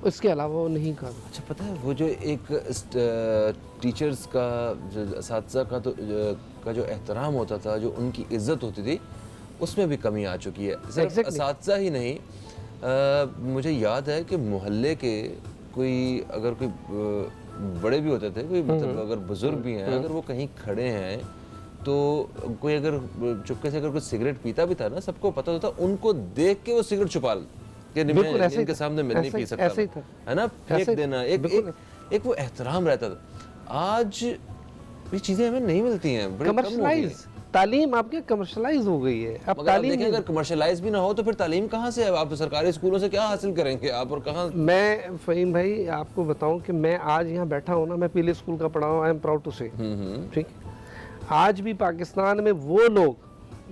उसके अलावा वो नहीं कर रहा। अच्छा, पता है वो जो एक टीचर्स का जो असातिज़ा का जो एहतराम होता था, जो उनकी इज़्ज़त होती थी, उसमें भी कमी आ चुकी है। सिर्फ असातिज़ा ही नहीं, मुझे याद है कि मोहल्ले के अगर कोई बड़े भी होते थे, कोई मतलब अगर बुज़ुर्ग भी हैं, अगर वो कहीं खड़े हैं तो कोई अगर चुपके से अगर कोई सिगरेट पीता भी था ना, सबको पता होता, उनको देख के वो सिगरेट छुपा कि इनके सामने मैं नहीं पी सकता, है ना, फेंक देना। एक वो एहतराम रहता था। आज ये चीज़ें हमें नहीं मिलती हैं, बड़ी कम हो गई हैं। तालीम आपके कमर्शलाइज हो गई है। अब तालीम देखें, अगर कमर्शलाइज भी ना हो तो फिर तालीम कहाँ से है? आप सरकारी स्कूलों से क्या हासिल करेंगे आप, और कहाँ? मैं फ़हीम भाई आपको बताऊं कि मैं आज यहाँ बैठा हूँ ना, मैं पीले स्कूल का पढ़ा हूँ, आई एम प्राउड टू से। ठीक, आज भी पाकिस्तान में वो लोग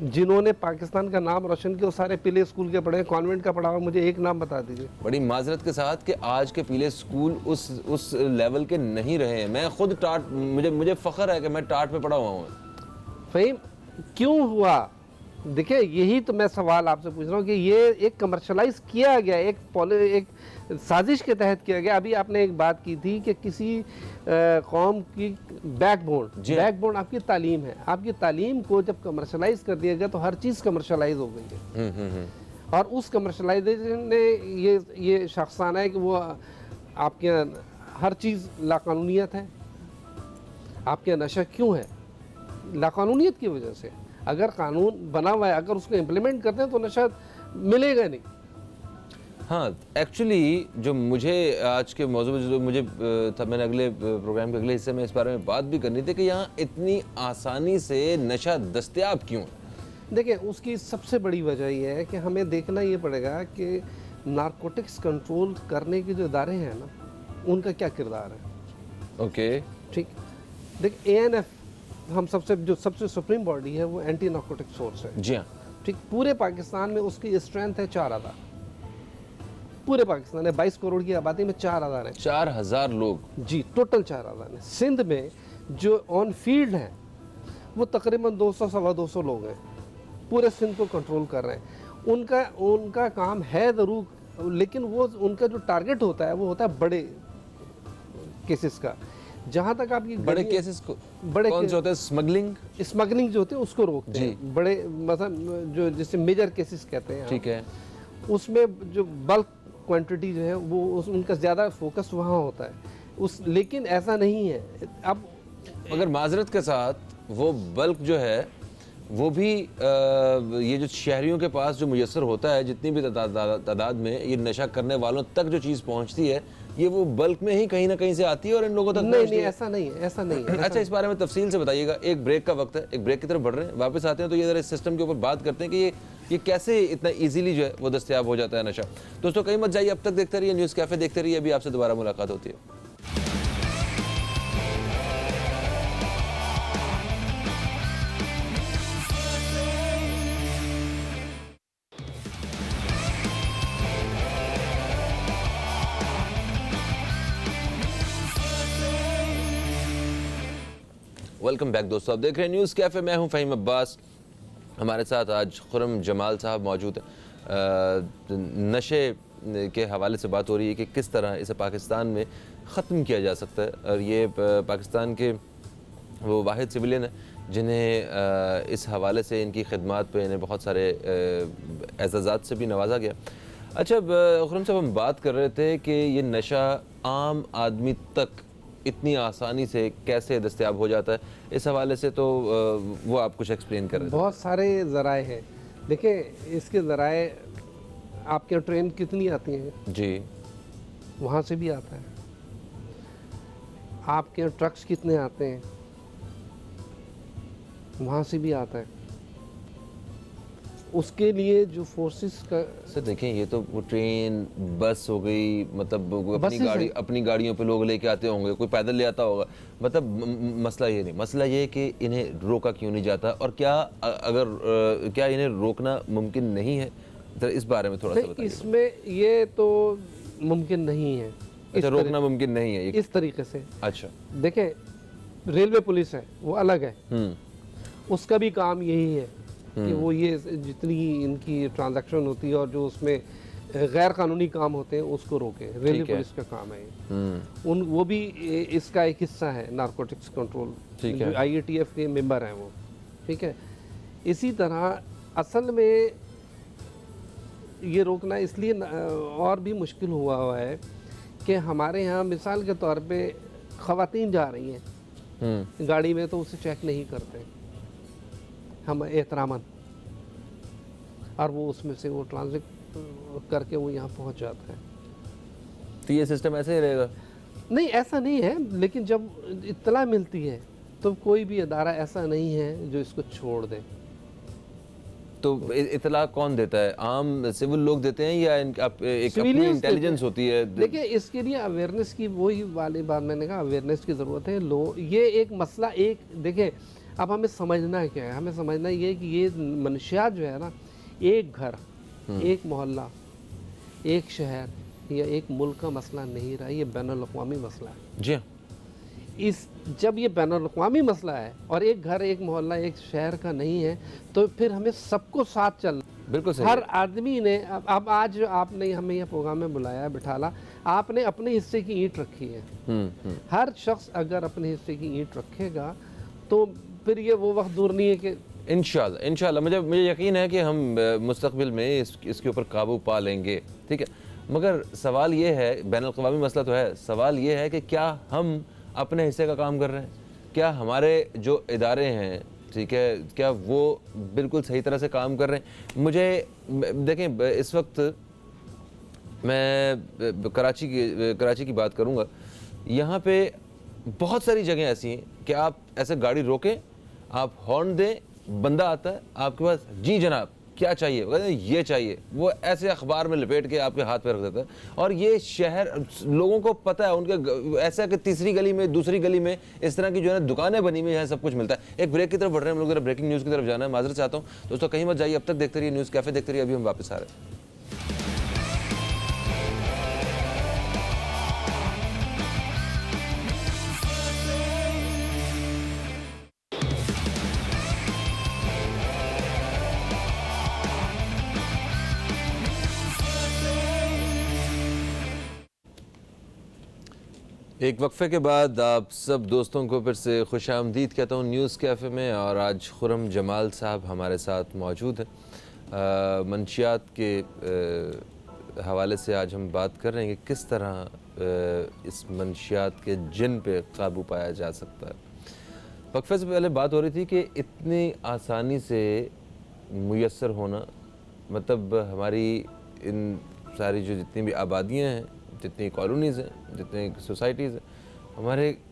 जिन्होंने पाकिस्तान का नाम रोशन किया, वो सारे पीले स्कूल के पढ़े, कॉन्वेंट का पढ़ा हुआ, मुझे एक नाम बता दीजिए। बड़ी माजरत के साथ कि आज के पीले स्कूल उस लेवल के नहीं रहे हैं। मैं खुद टाट, मुझे फ़ख्र है कि मैं टाट में पढ़ा हुआ हूँ। फ़हीम, क्यों हुआ? देखिए, यही तो मैं सवाल आपसे पूछ रहा हूँ कि ये एक कमर्शलाइज किया गया, एक साजिश के तहत किया गया। अभी आपने एक बात की थी कि किसी कौम की बैकबोन आपकी तालीम है। आपकी तालीम को जब कमर्शलाइज कर दिया गया तो हर चीज़ कमर्शलाइज हो गई है। और उस कमर्शलाइजेशन ने ये शख्साना है कि वो आपके हर चीज़ लाकानूनियत है। आपके नशा क्यों है? लाकानूनियत की वजह से। अगर कानून बना हुआ है, अगर उसको इम्प्लीमेंट करते हैं तो नशा मिलेगा नहीं। हाँ, एक्चुअली जो मुझे आज के मौजू में जो मुझे था, मैंने अगले प्रोग्राम के अगले हिस्से में इस बारे में बात भी करनी थी कि यहाँ इतनी आसानी से नशा दस्तयाब क्यों है। देखिए, उसकी सबसे बड़ी वजह यह है कि हमें देखना ये पड़ेगा कि नारकोटिक्स कंट्रोल करने के जो इदारे हैं ना, उनका क्या किरदार है। ओके, ठीक, देख ANF हम सबसे सुप्रीम बॉडी है वो एंटी नार्कोटिक फोर्स है। जी हाँ। ठीक, पूरे पाकिस्तान में उसकी स्ट्रेंथ है 4000। पूरे पाकिस्तान में 22 करोड़ की आबादी में 4000 है। 4000 लोग। जी, टोटल 4000 है। सिंध में जो ऑन फील्ड हैं वो तकरीबन 200 सवा 200 लोग हैं, पूरे सिंध को कंट्रोल कर रहे हैं। उनका काम है ज़रूर, लेकिन वो उनका जो टारगेट होता है वो होता है बड़े केसेस का। जहाँ तक आपकी बड़े केसेस को बड़े कौन से होते हैं? स्मगलिंग जो होते हैं उसको रोकते हैं। बड़े मतलब जो जिसे मेजर केसेस कहते हैं, ठीक है। उसमें जो बल्क क्वांटिटी जो है वो उनका ज़्यादा फोकस वहाँ होता है। लेकिन ऐसा नहीं है। अब मगर माजरत के साथ वो बल्क जो है वो भी ये जो शहरियों के पास जो मुयसर होता है, जितनी भी तादाद में ये नशा करने वालों तक जो चीज़ पहुंचती है, ये वो बल्क में ही कहीं ना कहीं से आती है और इन लोगों तक नहीं, ऐसा नहीं है। अच्छा, इस बारे में तफसील से बताइएगा। एक ब्रेक का वक्त है, एक ब्रेक की तरफ बढ़ रहे हैं, वापस आते हैं तो ये ज़रा इस सिस्टम के ऊपर बात करते हैं कि ये कैसे इतना इजीली जो है वो दस्तयाब हो जाता है नशा। दोस्तों कहीं मत जाइए, अब तक देखते रहिए न्यूज़ कैफ़े, देखते रहिए, अभी आपसे दोबारा मुलाकात होती है। वेलकम बैक दोस्तों, आप देख रहे हैं न्यूज़ कैफ़े, मैं हूं फ़हीम अब्बास। हमारे साथ आज खुर्रम जमाल साहब मौजूद हैं। नशे के हवाले से बात हो रही है कि किस तरह इसे पाकिस्तान में ख़त्म किया जा सकता है, और ये पाकिस्तान के वो वाहिद सिविलियन हैं जिन्हें इस हवाले से इनकी खिदमात पे इन्हें बहुत सारे एज़ाज़ात से भी नवाजा गया। अच्छा खुर्रम साहब, हम बात कर रहे थे कि ये नशा आम आदमी तक इतनी आसानी से कैसे दस्तयाब हो जाता है, इस हवाले से तो वो आप कुछ एक्सप्लेन कर रहे थे। बहुत सारे ज़राए हैं। देखिए, इसके ज़राए आपके यहाँ ट्रेन कितनी आती हैं जी, वहाँ से भी आता है। आपके यहाँ ट्रक्स कितने आते हैं, वहाँ से भी आता है। उसके लिए जो फोर्सेस का सर देखें, ये तो वो ट्रेन बस हो गई, मतलब वो अपनी गाड़ियों पे लोग लेके आते होंगे, कोई पैदल ले आता होगा, मतलब मसला ये नहीं। मसला ये है कि इन्हें रोका क्यों नहीं जाता, और क्या इन्हें रोकना मुमकिन नहीं है? जरा इस बारे में थोड़ा सा बताइए। इसमें ये तो मुमकिन नहीं है। अच्छा, रोकना मुमकिन नहीं है इस तरीके से। अच्छा, देखें, रेलवे पुलिस है वो अलग है, उसका भी काम यही है कि वो ये जितनी इनकी ट्रांजैक्शन होती है और जो उसमें गैर कानूनी काम होते हैं उसको रोके। रेलवे पुलिस का काम है ये। वो भी इसका एक हिस्सा है, नारकोटिक्स कंट्रोल, जो IATF के मेंबर हैं वो। ठीक है, इसी तरह असल में ये रोकना इसलिए और भी मुश्किल हुआ है कि हमारे यहाँ मिसाल के तौर पे ख़वातीन जा रही हैं गाड़ी में, तो उसे चेक नहीं करते हम एहतरामन, और वो उसमें से वो ट्रांजिट करके वो यहाँ पहुँच जाता है। तो ये सिस्टम ऐसे ही रहेगा? नहीं, ऐसा नहीं है, लेकिन जब इत्तला मिलती है तो कोई भी अदारा ऐसा नहीं है जो इसको छोड़ दे। तो इतला कौन देता है? आम सिविल लोग देते हैं या एक अपनी इंटेलिजेंस होती है? देखिए, इसके लिए अवेयरनेस की वही वाली बात मैंने कहा, अवेयरनेस की ज़रूरत है। ये एक मसला देखिए, अब हमें समझना है क्या है, हमें समझना ये कि ये मनशियात जो है ना, एक घर, एक मोहल्ला, एक शहर या एक मुल्क का मसला नहीं रहा, ये बैनुल-अक़वामी मसला है। जी, जब ये बैनुल-अक़वामी मसला है और एक घर, एक मोहल्ला, एक शहर का नहीं है, तो फिर हमें सबको साथ चलना। बिल्कुल सही। हर आदमी ने अब आज आपने हमें यह प्रोग्राम में बुलाया, बिठाला, आपने अपने हिस्से की ईंट रखी है। हर शख्स अगर अपने हिस्से की ईंट रखेगा तो फिर ये वो वक्त दूर नहीं है कि इंशाल्लाह मुझे यकीन है कि हम मुस्तक़बिल में इसके ऊपर काबू पा लेंगे। ठीक है, मगर सवाल ये है, बैनुल-अक़वामी मसला तो है, सवाल ये है कि क्या हम अपने हिस्से का काम कर रहे हैं? क्या हमारे जो इदारे हैं, ठीक है, क्या वो बिल्कुल सही तरह से काम कर रहे हैं? मुझे देखें, इस वक्त मैं कराची की बात करूँगा। यहाँ पे बहुत सारी जगह ऐसी हैं कि आप ऐसे गाड़ी रोकें, आप हॉर्न दें, बंदा आता है आपके पास, जी जनाब, क्या चाहिए, वो कहते हैं ये चाहिए, वो ऐसे अखबार में लपेट के आपके हाथ पे रख देता है। और ये शहर लोगों को पता है, उनके ऐसा कि तीसरी गली में, दूसरी गली में इस तरह की जो है ना दुकानें बनी हुई हैं, सब कुछ मिलता है। एक ब्रेक की तरफ बढ़ रहे हैं हम लोग, ब्रेकिंग न्यूज़ की तरफ जाना है, माजरत चाहता हूँ दोस्तों, कहीं मत जाइए, अब तक देखते रहिए न्यूज़ कैफ़े, देखते रहिए, अभी हम वापस आ रहे हैं। एक वक्फे के बाद आप सब दोस्तों को फिर से खुशामदीद कहता हूँ न्यूज़ कैफ़े में। और आज खुर्रम जमाल साहब हमारे साथ मौजूद हैं। मंशियात के हवाले से आज हम बात कर रहे हैं कि किस तरह इस मंशियात के जिन पे काबू पाया जा सकता है। वक्फे से पहले बात हो रही थी कि इतनी आसानी से मुयस्सर होना, मतलब हमारी इन सारी जो जितनी भी आबादियाँ हैं, जितनी कॉलोनीज़ हैं, जितनी सोसाइटीज़ हैं,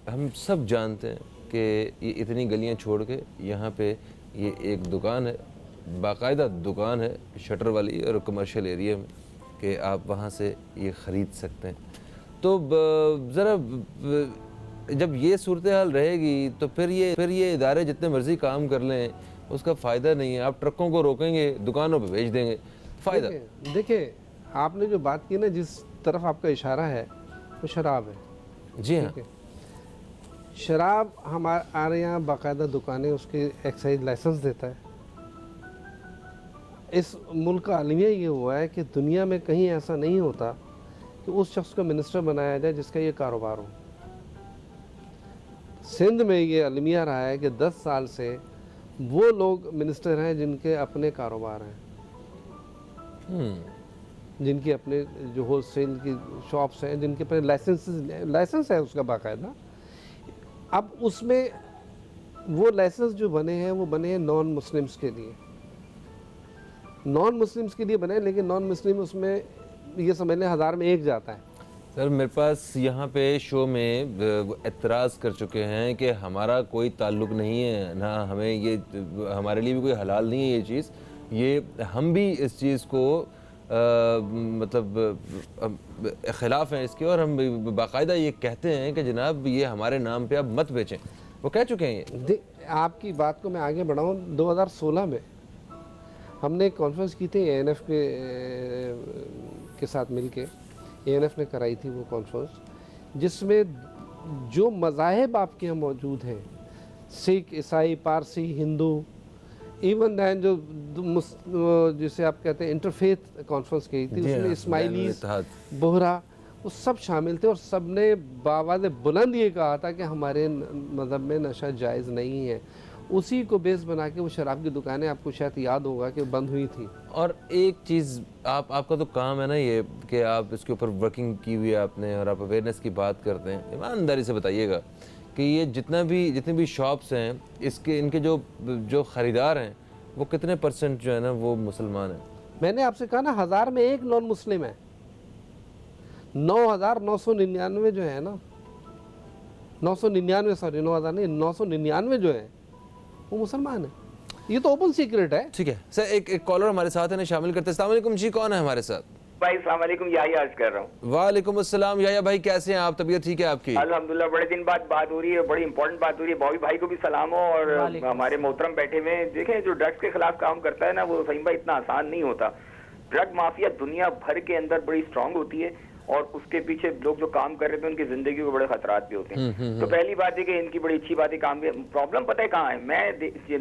हम सब जानते हैं कि ये इतनी गलियां छोड़ के यहाँ पे ये एक दुकान है, बाकायदा दुकान है शटर वाली और कमर्शियल एरिया में, कि आप वहाँ से ये ख़रीद सकते हैं। तो ज़रा जब ये सूरत हाल रहेगी तो फिर ये इदारे जितने मर्ज़ी काम कर लें उसका फ़ायदा नहीं है। आप ट्रकों को रोकेंगे, दुकानों पे भेज देंगे, फ़ायदा। देखिए आपने जो बात की ना, जिस तरफ आपका इशारा है वो शराब है। जी हाँ, शराब हमारे यहाँ बाकायदा दुकानें उसके एक्साइज लाइसेंस देता है। इस मुल्क का अलमिया ये हुआ है कि दुनिया में कहीं ऐसा नहीं होता कि उस शख्स को मिनिस्टर बनाया जाए जिसका ये कारोबार हो। सिंध में ये अलमिया रहा है कि 10 साल से वो लोग मिनिस्टर हैं जिनके अपने कारोबार हैं, जिनकी अपने जो होलसेल की शॉप्स हैं, जिनके अपने लाइसेंस है उसका बाकायदा। अब उसमें वो लाइसेंस जो बने हैं वो बने हैं नॉन मुस्लिम्स के लिए, बने, लेकिन नॉन मुस्लिम उसमें ये समझ लें 1000 में एक जाता है। सर मेरे पास यहाँ पे शो में एतराज़ कर चुके हैं कि हमारा कोई ताल्लुक़ नहीं है ना, हमें ये हमारे लिए भी कोई हलाल नहीं है ये चीज़, ये हम भी इस चीज़ को मतलब ख़िलाफ़ हैं इसके, और हम बाकायदा ये कहते हैं कि जनाब ये हमारे नाम पे आप मत बेचें। वो कह चुके हैं ये। आपकी बात को मैं आगे बढ़ाऊँ, 2016 में हमने एक कॉन्फ्रेंस की थी ANF के साथ मिलके, ANF ने कराई थी वो कॉन्फ्रेंस, जिसमें जो मज़ाहिब आपके यहाँ मौजूद हैं, सिख, ईसाई, पारसी, हिंदू, इवन दैन जो जिसे आप कहते हैं इंटरफेथ कॉन्फ्रेंस की थी, उसमें इस्माइलीज, बोहरा, वो सब शामिल थे। और सब ने बावाज़ बुलंद ये कहा था कि हमारे मज़हब में नशा जायज़ नहीं है। उसी को बेस बना के वो शराब की दुकानें, आपको शायद याद होगा कि बंद हुई थी। और एक चीज़ आपका तो काम है ना ये कि आप इसके ऊपर वर्किंग की हुई है आपने, और आप अवेयरनेस की बात करते हैं, ईमानदारी से बताइएगा कि ये जितनी भी शॉप्स हैं, इनके जो ख़रीदार हैं वो कितने % जो है ना वो मुसलमान हैं? मैंने आपसे कहा ना 1000 में एक नॉन मुस्लिम है। 9999 जो है ना, 999 सॉरी 9000 नहीं, 999 जो है वो मुसलमान है। ये तो ओपन सीक्रेट है। ठीक है सर, एक कॉलर हमारे साथ है, शामिल करते हैं। अस्सलाम वालेकुम जी, कौन है हमारे साथ? भाई अस्सलाम वालेकुम, याहिया अर्ज कर रहा हूँ। वालेकुम अस्सलाम याहिया भाई, कैसे हैं आप? तबीयत ठीक है आपकी? अल्हम्दुलिल्लाह, बड़े दिन बाद बात हो रही है, बड़ी इंपॉर्टेंट बात हो रही है। बॉबी भाई को भी सलाम हो, और हमारे मोहतरम बैठे हुए हैं। देखें, जो ड्रग्स के खिलाफ काम करता है ना, वो फहीम भाई इतना आसान नहीं होता। ड्रग माफिया दुनिया भर के अंदर बड़ी स्ट्रांग होती है, और उसके पीछे लोग जो काम कर रहे थे उनकी जिंदगी को बड़े खतरात भी होते हैं। तो पहली बात है कि इनकी बड़ी अच्छी बात है काम में। प्रॉब्लम पता है कहाँ है?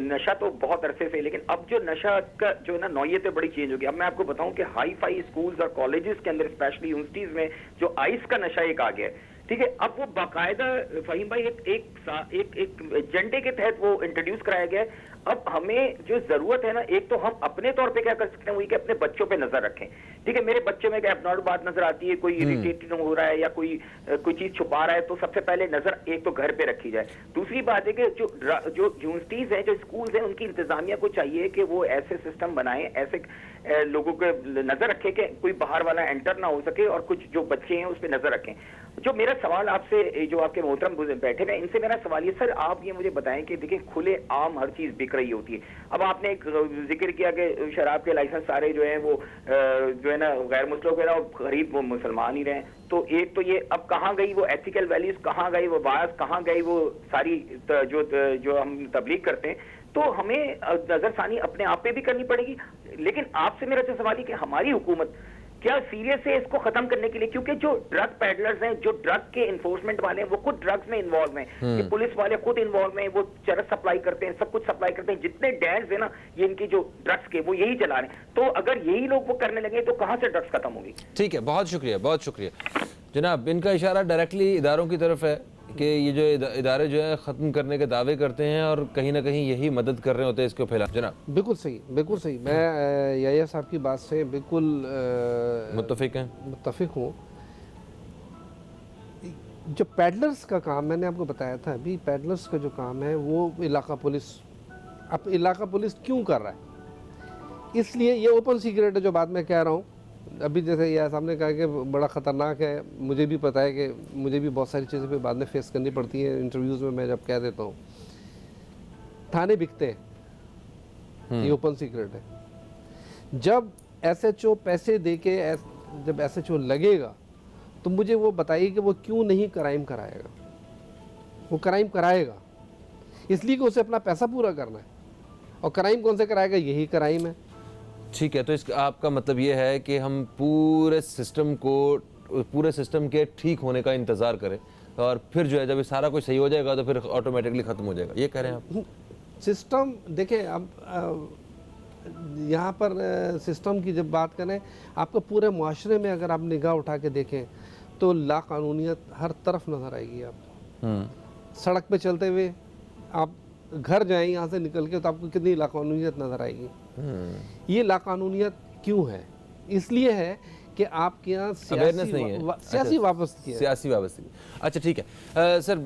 नशा तो बहुत अरसे से, लेकिन अब जो नशा का जो ना नौयत है बड़ी चेंज हो गई। अब मैं आपको बताऊं कि हाई फाई स्कूल्स और कॉलेजेस के अंदर, स्पेशली यूनिवर्सिटीज में, जो आइस का नशा एक आ गया है, ठीक है। अब वो बाकायदा फहीम भाई एक एजेंडे के तहत वो इंट्रोड्यूस कराया गया है। अब हमें जो जरूरत है ना, एक तो हम अपने तौर पे क्या कर सकते हैं, वही कि अपने बच्चों पे नजर रखें। ठीक है, मेरे बच्चे में क्या एब्नॉर्मल बात नजर आती है, कोई इरिटेटेड हो रहा है या कोई चीज छुपा रहा है, तो सबसे पहले नजर एक तो घर पे रखी जाए। दूसरी बात है कि जो यूनिवर्सिटीज हैं, जो स्कूल्स हैं, उनकी इंतजामिया को चाहिए कि वो ऐसे सिस्टम बनाएं, ऐसे लोगों के नजर रखें कि कोई बाहर वाला एंटर ना हो सके, और कुछ जो बच्चे हैं उस पर नजर रखें। जो मेरा सवाल आपसे, जो आपके मोहतरम बैठे हैं, इनसे मेरा सवाल ये, सर आप ये मुझे बताएं कि देखिए खुले आम हर चीज बिक दिख रही होती है। अब आपने एक जिक्र किया कि शराब के लाइसेंस सारे जो है वो जो है ना गैर मुस्लिम है ना, गरीब वो मुसलमान ही रहे। तो एक तो ये अब कहाँ गई वो एथिकल वैल्यूज, कहाँ गई वो बायस, कहाँ गई वो सारी जो हम तबलीग करते हैं। तो हमें नजरसानी अपने आप पे भी करनी पड़ेगी। लेकिन आपसे मेरा जो सवाल है कि हमारी हुकूमत क्या सीरियस है इसको खत्म करने के लिए, क्योंकि जो ड्रग पैडलर्स हैं, जो ड्रग के इन्फोर्समेंट वाले हैं, वो खुद ड्रग्स में इन्वॉल्व हैं, ये पुलिस वाले खुद इन्वॉल्व हैं, वो चरस सप्लाई करते हैं, सब कुछ सप्लाई करते हैं, जितने डैंस है ना ये इनकी जो ड्रग्स के वो यही चला रहे हैं। तो अगर यही लोग वो करने लगे तो कहाँ से ड्रग्स खत्म होगी? ठीक है, बहुत शुक्रिया, बहुत शुक्रिया जनाब। इनका इशारा डायरेक्टली इदारों की तरफ है कि ये जो इदारे जो है ख़त्म करने के दावे करते हैं और कहीं ना कहीं यही मदद कर रहे होते हैं इसको फैला। जनाब बिल्कुल सही, बिल्कुल सही। मैं याया साहब की बात से बिल्कुल मुत्तफिक हूँ। जो पैडलर्स का काम मैंने आपको बताया था अभी, पैडलर्स का जो काम है वो इलाका पुलिस, अब इलाका पुलिस क्यों कर रहा है? इसलिए ये ओपन सीक्रेट है जो बात मैं कह रहा हूँ। अभी जैसे यह सामने कहा कि बड़ा ख़तरनाक है, मुझे भी पता है कि मुझे भी बहुत सारी चीज़ें पे बाद में फेस करनी पड़ती हैं इंटरव्यूज़ में। मैं जब कह देता हूँ थाने बिकते हैं, ये ओपन सीक्रेट है। जब SHO पैसे दे के जब SHO लगेगा तो मुझे वो बताइए कि वो क्यों नहीं क्राइम कराएगा। वो क्राइम कराएगा इसलिए कि उसे अपना पैसा पूरा करना है, और क्राइम कौन से कराएगा? यही क्राइम है। ठीक है, तो इस आपका मतलब ये है कि हम पूरे सिस्टम के ठीक होने का इंतज़ार करें और फिर जो है जब सारा कुछ सही हो जाएगा तो फिर ऑटोमेटिकली ख़त्म हो जाएगा, ये कह रहे हैं आप? सिस्टम देखें, अब यहाँ पर सिस्टम की जब बात करें, आपको पूरे मुआशरे में अगर आप निगाह उठा के देखें तो लाकानूनियत हर तरफ नज़र आएगी आपको। सड़क पे चलते हुए आप घर जाएं यहाँ से निकल के तो आपको कितनी लाकानूनियत नज़र आएगी। ये लाकानूनियत क्यों है? इसलिए है कि आपके यहाँ अवेयरनेस नहीं है, सियासी वाबस्तगी है। सियासी वाबस्तगी। अच्छा ठीक है सर,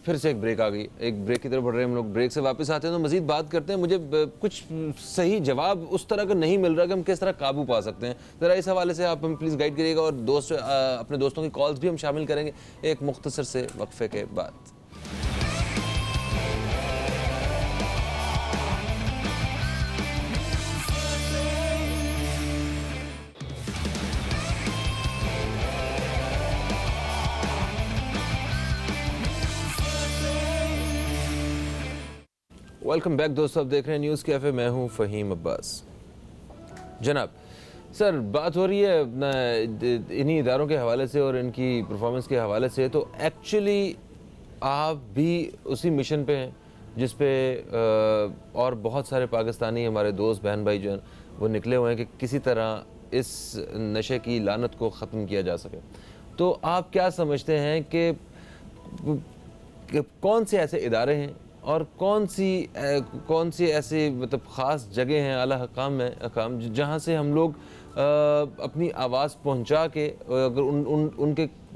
फिर से एक ब्रेक आ गई, एक ब्रेक की तरफ बढ़ रहे हैं हम लोग। ब्रेक से वापस आते हैं तो मजीद बात करते हैं। मुझे कुछ सही जवाब उस तरह का नहीं मिल रहा कि हम किस तरह काबू पा सकते हैं। ज़रा इस हवाले से आप हम प्लीज़ गाइड करिएगा, और अपने दोस्तों की कॉल्स भी हम शामिल करेंगे एक मुख्तसर से वक्फे के बाद। वेलकम बैक दोस्तों, आप देख रहे हैं न्यूज़ कैफ़े, मैं हूं फ़हीम अब्बास। जनाब सर, बात हो रही है अपना इन्हीं इदारों के हवाले से और इनकी परफॉर्मेंस के हवाले से। तो एक्चुअली आप भी उसी मिशन पे हैं जिस पे और बहुत सारे पाकिस्तानी हमारे दोस्त बहन भाई जो हैं वो निकले हुए हैं कि किसी तरह इस नशे की लानत को ख़त्म किया जा सके। तो आप क्या समझते हैं कि कौन से ऐसे इदारे हैं और कौन सी ऐसी मतलब ख़ास जगह हैं, आला हकाम जहाँ से हम लोग अपनी आवाज़ पहुँचा के अगर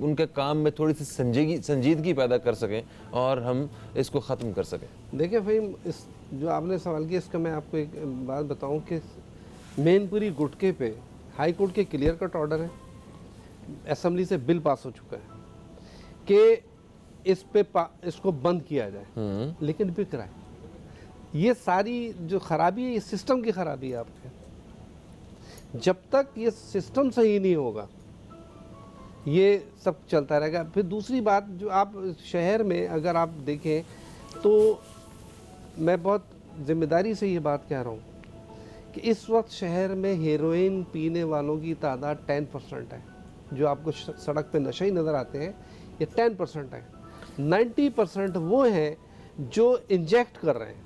उनके काम में थोड़ी सी संजीदगी पैदा कर सकें और हम इसको ख़त्म कर सकें? देखिए फ़हीम, इस जो आपने सवाल किया इसका मैं आपको एक बात बताऊं कि मैनपुरी गुटके पे हाई कोर्ट के क्लियर कट ऑर्डर है, असेंबली से बिल पास हो चुका है कि इसको बंद किया जाए, लेकिन बिक रहा है। ये सारी जो खराबी है ये सिस्टम की खराबी है आपके। जब तक ये सिस्टम सही नहीं होगा ये सब चलता रहेगा। फिर दूसरी बात, जो आप शहर में अगर आप देखें तो मैं बहुत ज़िम्मेदारी से ये बात कह रहा हूँ कि इस वक्त शहर में हेरोइन पीने वालों की तादाद 10% है। जो आपको सड़क पे नशे ही नज़र आते हैं ये 10% है। 90% वो हैं जो इंजेक्ट कर रहे हैं।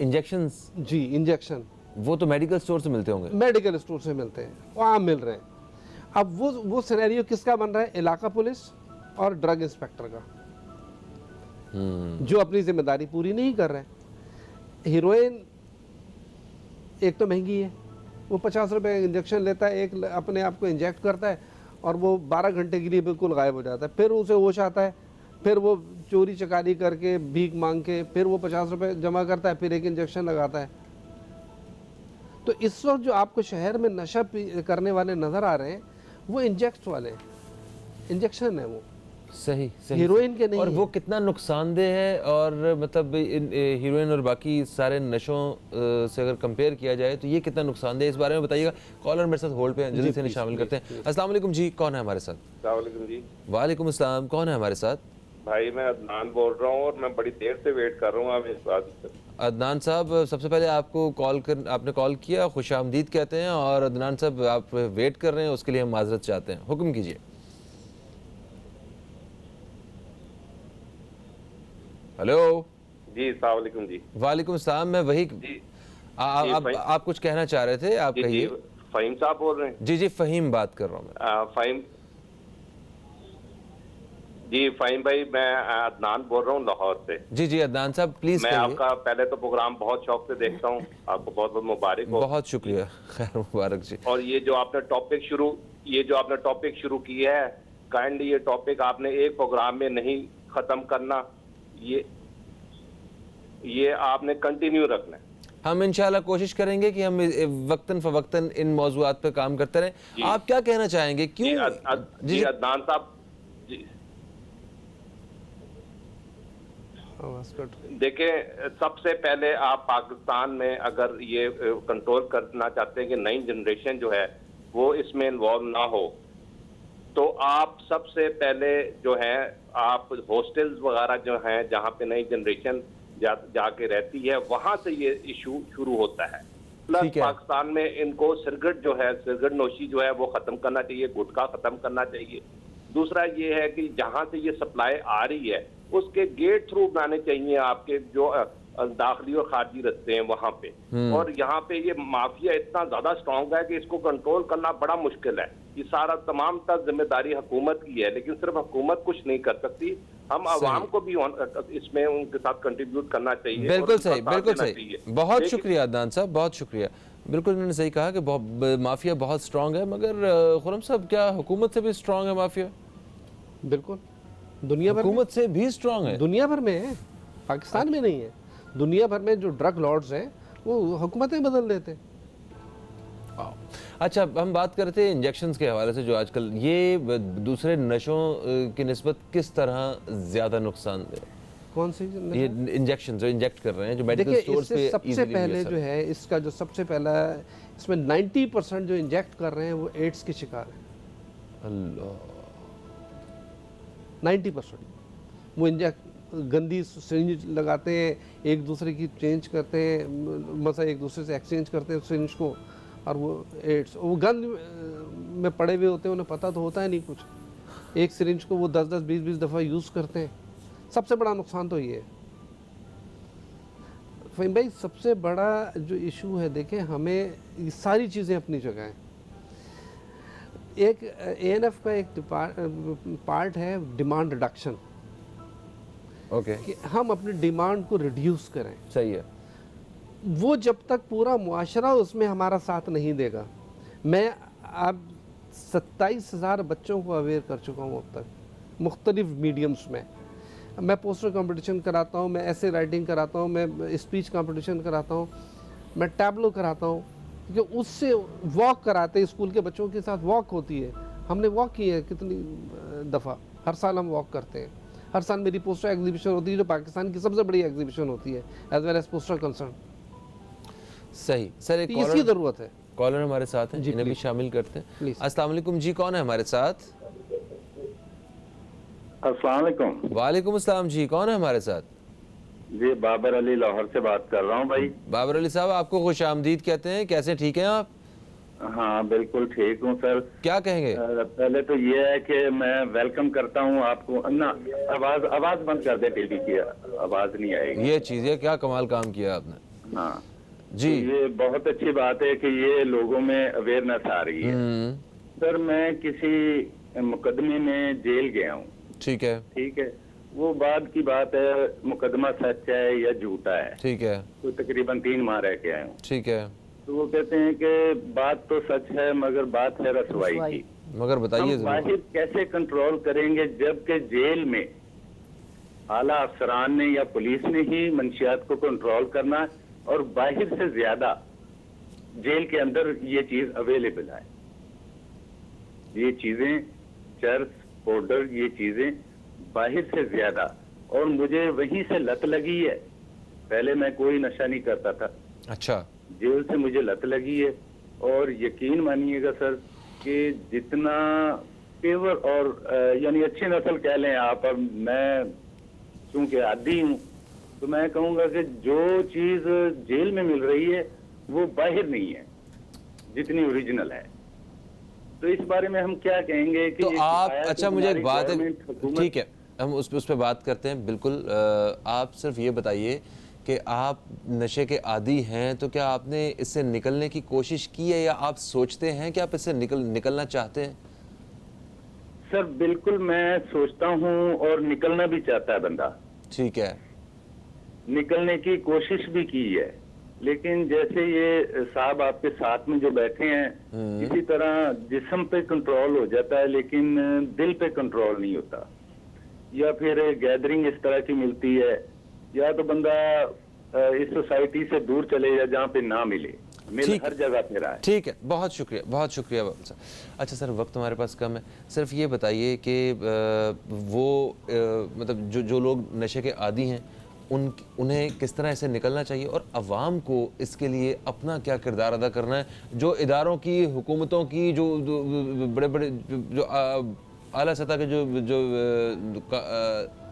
इंजेक्शंस? जी, इंजेक्शन वो तो मेडिकल स्टोर से मिलते होंगे। मेडिकल स्टोर से मिलते हैं, वहाँ मिल रहे हैं। अब वो सिनेरियो किसका बन रहा है? इलाका पुलिस और ड्रग इंस्पेक्टर का, जो अपनी जिम्मेदारी पूरी नहीं कर रहे हैं। हीरोइन एक तो महंगी है, वो 50 रुपए इंजेक्शन लेता है, एक अपने आप को इंजेक्ट करता है और वो 12 घंटे के लिए बिल्कुल गायब हो जाता है। फिर उसे होश आता है, फिर वो चोरी चकारी करके भीख मांग के फिर वो 50 रुपए जमा करता है, फिर एक इंजेक्शन लगाता है। तो इस वक्त जो आपको शहर में नशा करने वाले नज़र आ रहे हैं वो इंजेक्ट वाले हैं, इंजेक्शन है वो। सही सही हीरोइन के नहीं और है। वो कितना नुकसानदेह है और मतलब हीरोइन और बाकी सारे नशों से अगर कंपेयर किया जाए तो ये कितना नुकसानदेह है, इस बारे में बताइएगा। कॉलर मेरे साथ होल्ड पे हैं, जल्दी से शामिल करते हैं। अस्सलाम वालेकुम जी, कौन है हमारे साथ? अस्सलाम वालेकुम जी। वालेकुम अस्सलाम, कौन है हमारे साथ? भाई मैं अदनान बोल रहा हूँ और मैं बड़ी देर से वेट कर रहा हूँ आप इस बात से। अदनान साहब, सबसे पहले आपको आपने कॉल किया, खुशामदीद कहते हैं। और अदनान साहब, आप वेट कर रहे हैं, उसके लिए हम माजरत चाहते हैं। हुक्म कीजिए। हेलो जी अस्सलाम वालेकुम जी। वालेकुम सलाम। मैं वही जी आप कुछ कहना चाह रहे थे, आप जी कहिए। फ़हीम साहब बोल रहे हैं? जी जी, फ़हीम बात कर रहा हूँ मैं। फ़हीम जी, फ़हीम भाई मैं अदनान बोल रहा हूँ लाहौर से। जी जी, अदनान साहब प्लीज मैं कहिए। आपका पहले तो प्रोग्राम बहुत शौक से देखता हूँ, आपको बहुत बहुत मुबारक हो। बहुत शुक्रिया, खैर मुबारक जी। और ये जो आपने टॉपिक शुरू किया है, काइंडली ये टॉपिक आपने एक प्रोग्राम में नहीं खत्म करना, ये आपने कंटिन्यू रखना है। हम इंशाल्लाह कोशिश करेंगे कि हम वक्तन फवक्तन इन मौजूआत पे काम करते रहें। आप क्या कहना चाहेंगे, क्यों? जी अदनान साहब जी, देखें सबसे पहले आप पाकिस्तान में अगर ये कंट्रोल करना चाहते हैं कि नई जनरेशन जो है वो इसमें इन्वॉल्व ना हो, तो आप सबसे पहले जो है आप हॉस्टल्स वगैरह जो हैं जहाँ पे नई जनरेशन जाके रहती है, वहां से ये इशू शुरू होता है। प्लस पाकिस्तान में इनको सिगरेट नोशी जो है वो खत्म करना चाहिए, गुटखा खत्म करना चाहिए। दूसरा ये है कि जहाँ से ये सप्लाई आ रही है उसके गेट थ्रू बनाने चाहिए आपके जो दाखिली और खारजी रास्ते हैं वहां पे। और यहाँ पे ये माफिया इतना ज्यादा स्ट्रॉन्ग है कि इसको कंट्रोल करना बड़ा मुश्किल है। ये सारा तमाम तक जिम्मेदारी हुकूमत की है, लेकिन सिर्फ हुकूमत कुछ नहीं कर सकती, हम आवाम को भी इसमें उनके साथ कंट्रीब्यूट करना चाहिए। बिल्कुल सही, बिल्कुल सही। बहुत शुक्रिया अदनान साहब, बहुत शुक्रिया। बिल्कुल इन्होंने सही कहा कि माफिया बहुत स्ट्रॉन्ग है, मगर खुरम साहब क्या हुकूमत से भी स्ट्रॉन्ग है माफिया? बिल्कुल, दुनिया भर हुकूमत से भी स्ट्रॉन्ग है, दुनिया भर में है, पाकिस्तान में नहीं है। दुनिया भर में जो ड्रग लॉर्ड्स हैं वो हुकूमतें बदल देते। अच्छा, हम बात कर रहे थे इंजेक्शंस के हवाले से, जो आजकल ये दूसरे नशों की निस्बत किस तरह ज्यादा नुकसान दे? कौन सी? ये इंजेक्शन जो इंजेक्ट कर रहे हैं, जो मेडिकल स्टोर्स पे सबसे पहले जो है इसका जो सबसे पहला इसमें 90% जो इंजेक्ट कर रहे हैं वो एड्स के शिकार हैं। अल्लाह, 90% वो इंजेक्ट गंदी सिरिंज लगाते हैं, एक दूसरे की चेंज करते हैं, मतलब एक दूसरे से एक्सचेंज करते हैं सिरिंज को, और वो एड्स वो गंद में पड़े हुए होते हैं, उन्हें पता तो होता है नहीं कुछ। एक सिरिंज को वो 10-10, 20-20 दफ़ा यूज़ करते हैं। सबसे बड़ा नुकसान तो ये है फ़हीम भाई। सबसे बड़ा जो इशू है, देखें हमें ये सारी चीज़ें अपनी जगह हैं। एक ANF का एक पार्ट है डिमांड रिडक्शन, ओके, कि हम अपनी डिमांड को रिड्यूस करें। सही है। वो जब तक पूरा मुआशरा उसमें हमारा साथ नहीं देगा, मैं अब 27,000 बच्चों को अवेयर कर चुका हूँ अब तक मुख्तलिफ मीडियम्स में। मैं पोस्टर कंपटीशन कराता हूँ, मैं ऐसे राइटिंग कराता हूँ, मैं स्पीच कंपटीशन कराता हूँ, मैं टैबलो कराता हूँ, क्योंकि उससे वॉक कराते हैं, स्कूल के बच्चों के साथ वॉक होती है। हमने वॉक की है कितनी दफ़ा, हर साल हम वॉक करते हैं। हर साल मेरी पोस्टर एग्जीबिशन होती है, जो पाकिस्तान की सबसे बड़ी एग्जीबिशन होती है as well as poster concern. सही सर, एक इसकी ज़रूरत है। कॉलर हमारे साथ हैं, जिन्हें भी शामिल करते हैं। अस्सलाम वालेकुम जी, कौन है हमारे साथ? अस्सलाम वालेकुम। वालेकुम अस्सलाम जी, कौन है हमारे साथ? जी बाबर अली लाहौर से बात कर रहा हूँ भाई। बाबर अली साहब, आपको खुशामदीद कहते हैं, कैसे, ठीक हैं आप? हाँ बिल्कुल ठीक हूँ सर। क्या कहेंगे? पहले तो ये है कि मैं वेलकम करता हूँ आपको। ना आवाज बंद कर दे, टीवी की आवाज नहीं आएगी। ये चीज़ है, क्या कमाल काम किया आपने। हाँ जी, तो ये बहुत अच्छी बात है कि ये लोगों में अवेयरनेस आ रही है। सर मैं किसी मुकदमे में जेल गया हूँ। ठीक है, ठीक है, वो बाद की बात है, मुकदमा सच है या झूठा है। ठीक है, तो तकरीबन 3 माह रह के आया हूँ। ठीक है। तो वो कहते हैं कि बात तो सच है मगर बात है रसवाई की। मगर बताइए हम बाहर कैसे कंट्रोल करेंगे जबकि जेल में आला अफसरान ने या पुलिस ने ही मंशियात को कंट्रोल करना, और बाहर से ज्यादा जेल के अंदर ये चीज अवेलेबल है। ये चीजें चर्च पाउडर, ये चीजें बाहर से ज्यादा, और मुझे वहीं से लत लगी है। पहले मैं कोई नशा नहीं करता था, अच्छा, जेल से मुझे लत लगी है। और यकीन मानिएगा सर कि जितना पेवर और यानी अच्छी नस्ल कह लें आप, और मैं चूंकि आदी हूँ, तो मैं कहूँगा कि जो चीज़ जेल में मिल रही है वो बाहर नहीं है जितनी ओरिजिनल है। तो इस बारे में हम क्या कहेंगे कि तो ये आप, आया अच्छा कि मुझे एक हमारी बात है, गवर्नमेंट, हुकूमत- ठीक है, हम उस पर बात करते हैं बिल्कुल। आप सिर्फ ये बताइए कि आप नशे के आदी हैं, तो क्या आपने इससे निकलने की कोशिश की है, या आप सोचते हैं कि आप इससे निकलना चाहते हैं? सर बिल्कुल मैं सोचता हूँ, और निकलना भी चाहता है बंदा, ठीक है, निकलने की कोशिश भी की है। लेकिन जैसे ये साहब आपके साथ में जो बैठे हैं, इसी तरह जिस्म पे कंट्रोल हो जाता है लेकिन दिल पे कंट्रोल नहीं होता, या फिर गैदरिंग इस तरह की मिलती है, या तो बंदा इस सोसाइटी से दूर चले या जहाँ पे ना मिले, मिल हर जगह पे रहा है। ठीक है, बहुत शुक्रिया, बहुत शुक्रिया बाबू साहब। अच्छा सर, वक्त हमारे पास कम है, सिर्फ ये बताइए कि वो मतलब जो लोग नशे के आदी हैं, उन्हें किस तरह से निकलना चाहिए, और अवाम को इसके लिए अपना क्या किरदार अदा करना है? जो इदारों की, हुकूमतों की, जो बड़े बड़े जो आला सतह के जो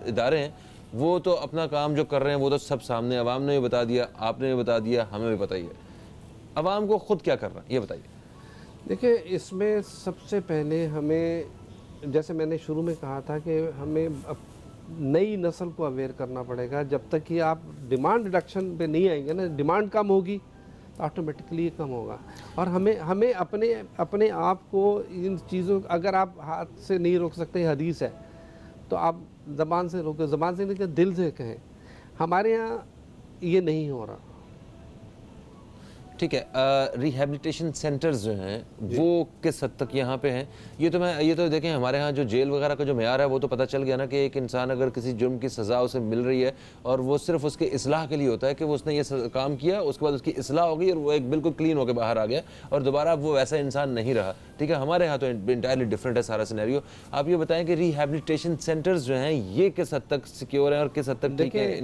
इदारे हैं, वो तो अपना काम जो कर रहे हैं वो तो सब सामने, अवाम ने भी बता दिया, आपने भी बता दिया, हमें भी बताइए, अवाम को खुद क्या करना है ये बताइए। देखिए, इसमें सबसे पहले हमें, जैसे मैंने शुरू में कहा था कि हमें नई नस्ल को अवेयर करना पड़ेगा। जब तक कि आप डिमांड रिडक्शन पे नहीं आएंगे ना, डिमांड कम होगी तो ऑटोमेटिकली ये कम होगा। और हमें अपने आप को इन चीज़ों, अगर आप हाथ से नहीं रोक सकते, हदीस है, तो आप ज़बान से रोके, ज़बान से नहीं कहें, दिल से कहें। हमारे यहाँ ये नहीं हो रहा। ठीक है, रिहैबिलिटेशन सेंटर्स जो हैं वो किस हद तक यहाँ पे हैं? ये तो देखें, हमारे यहाँ जो जेल वगैरह का जो मेयार है वो तो पता चल गया ना कि एक इंसान अगर किसी जुर्म की सज़ा उसे मिल रही है और वो सिर्फ उसके इस्लाह के लिए होता है कि वो उसने ये काम किया, उसके बाद उसकी इस्लाह हो गई और वो एक बिल्कुल क्लीन होकर बाहर आ गया और दोबारा वो वैसा इंसान नहीं रहा। ठीक है, हमारे यहाँ तो इंटायरली डिफरेंट है सारा सिनेरियो। आप ये बताएं कि रिहैबिलिटेशन सेंटर्स जो हैं ये किस हद तक सिक्योर हैं और किस हद तक ठीक है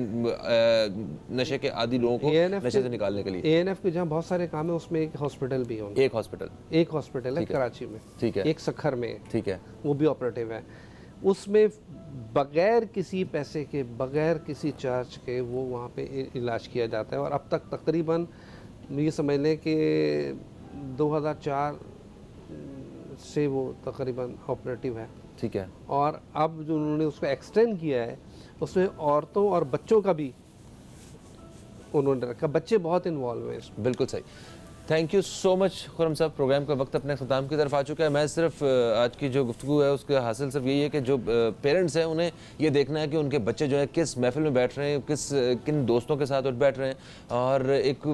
नशे के आदी लोगों को नशे से निकालने के लिए? ANF के जहाँ बहुत सारे काम है, उसमें एक हॉस्पिटल भी है। एक हॉस्पिटल है कराची में, ठीक है, एक सखर में, ठीक है, वो भी ऑपरेटिव है। उसमें बगैर किसी पैसे के, बगैर किसी चार्ज के वो वहाँ पे इलाज किया जाता है। और अब तक तकरीबन ये समझ लें कि 2004 से वो तकरीबन ऑपरेटिव है। ठीक है, और अब जो उन्होंने उसको एक्सटेंड किया है, उसमें औरतों और बच्चों का भी उन्होंने रखा। बच्चे बहुत इन्वॉल्व हैं इसमें। बिल्कुल सही। Thank you so much Khurram साहब। प्रोग्राम का वक्त अपने अख्ताम की तरफ आ चुका है। मैं सिर्फ आज की जो गुफ्तगू है उसके हासिल सिर्फ यही है कि जो पेरेंट्स हैं उन्हें ये देखना है कि उनके बच्चे जो है किस महफिल में बैठ रहे हैं, किन दोस्तों के साथ उठ बैठ रहे हैं, और एक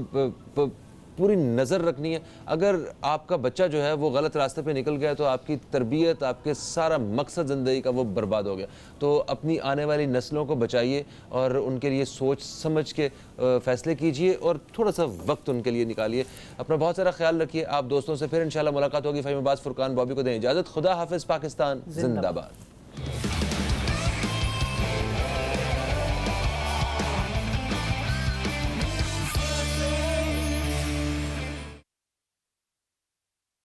पूरी नज़र रखनी है। अगर आपका बच्चा जो है वो गलत रास्ते पे निकल गया तो आपकी तरबियत, आपके सारा मकसद ज़िंदगी का वो बर्बाद हो गया। तो अपनी आने वाली नस्लों को बचाइए और उनके लिए सोच समझ के फ़ैसले कीजिए और थोड़ा सा वक्त उनके लिए निकालिए। अपना बहुत सारा ख्याल रखिए। आप दोस्तों से फिर इंशाल्लाह मुलाकात होगी। फ़हीम अब्बास, फुरकान बॉबी को दें इजाज़त। खुदा हाफिज़। पाकिस्तान जिंदाबाद।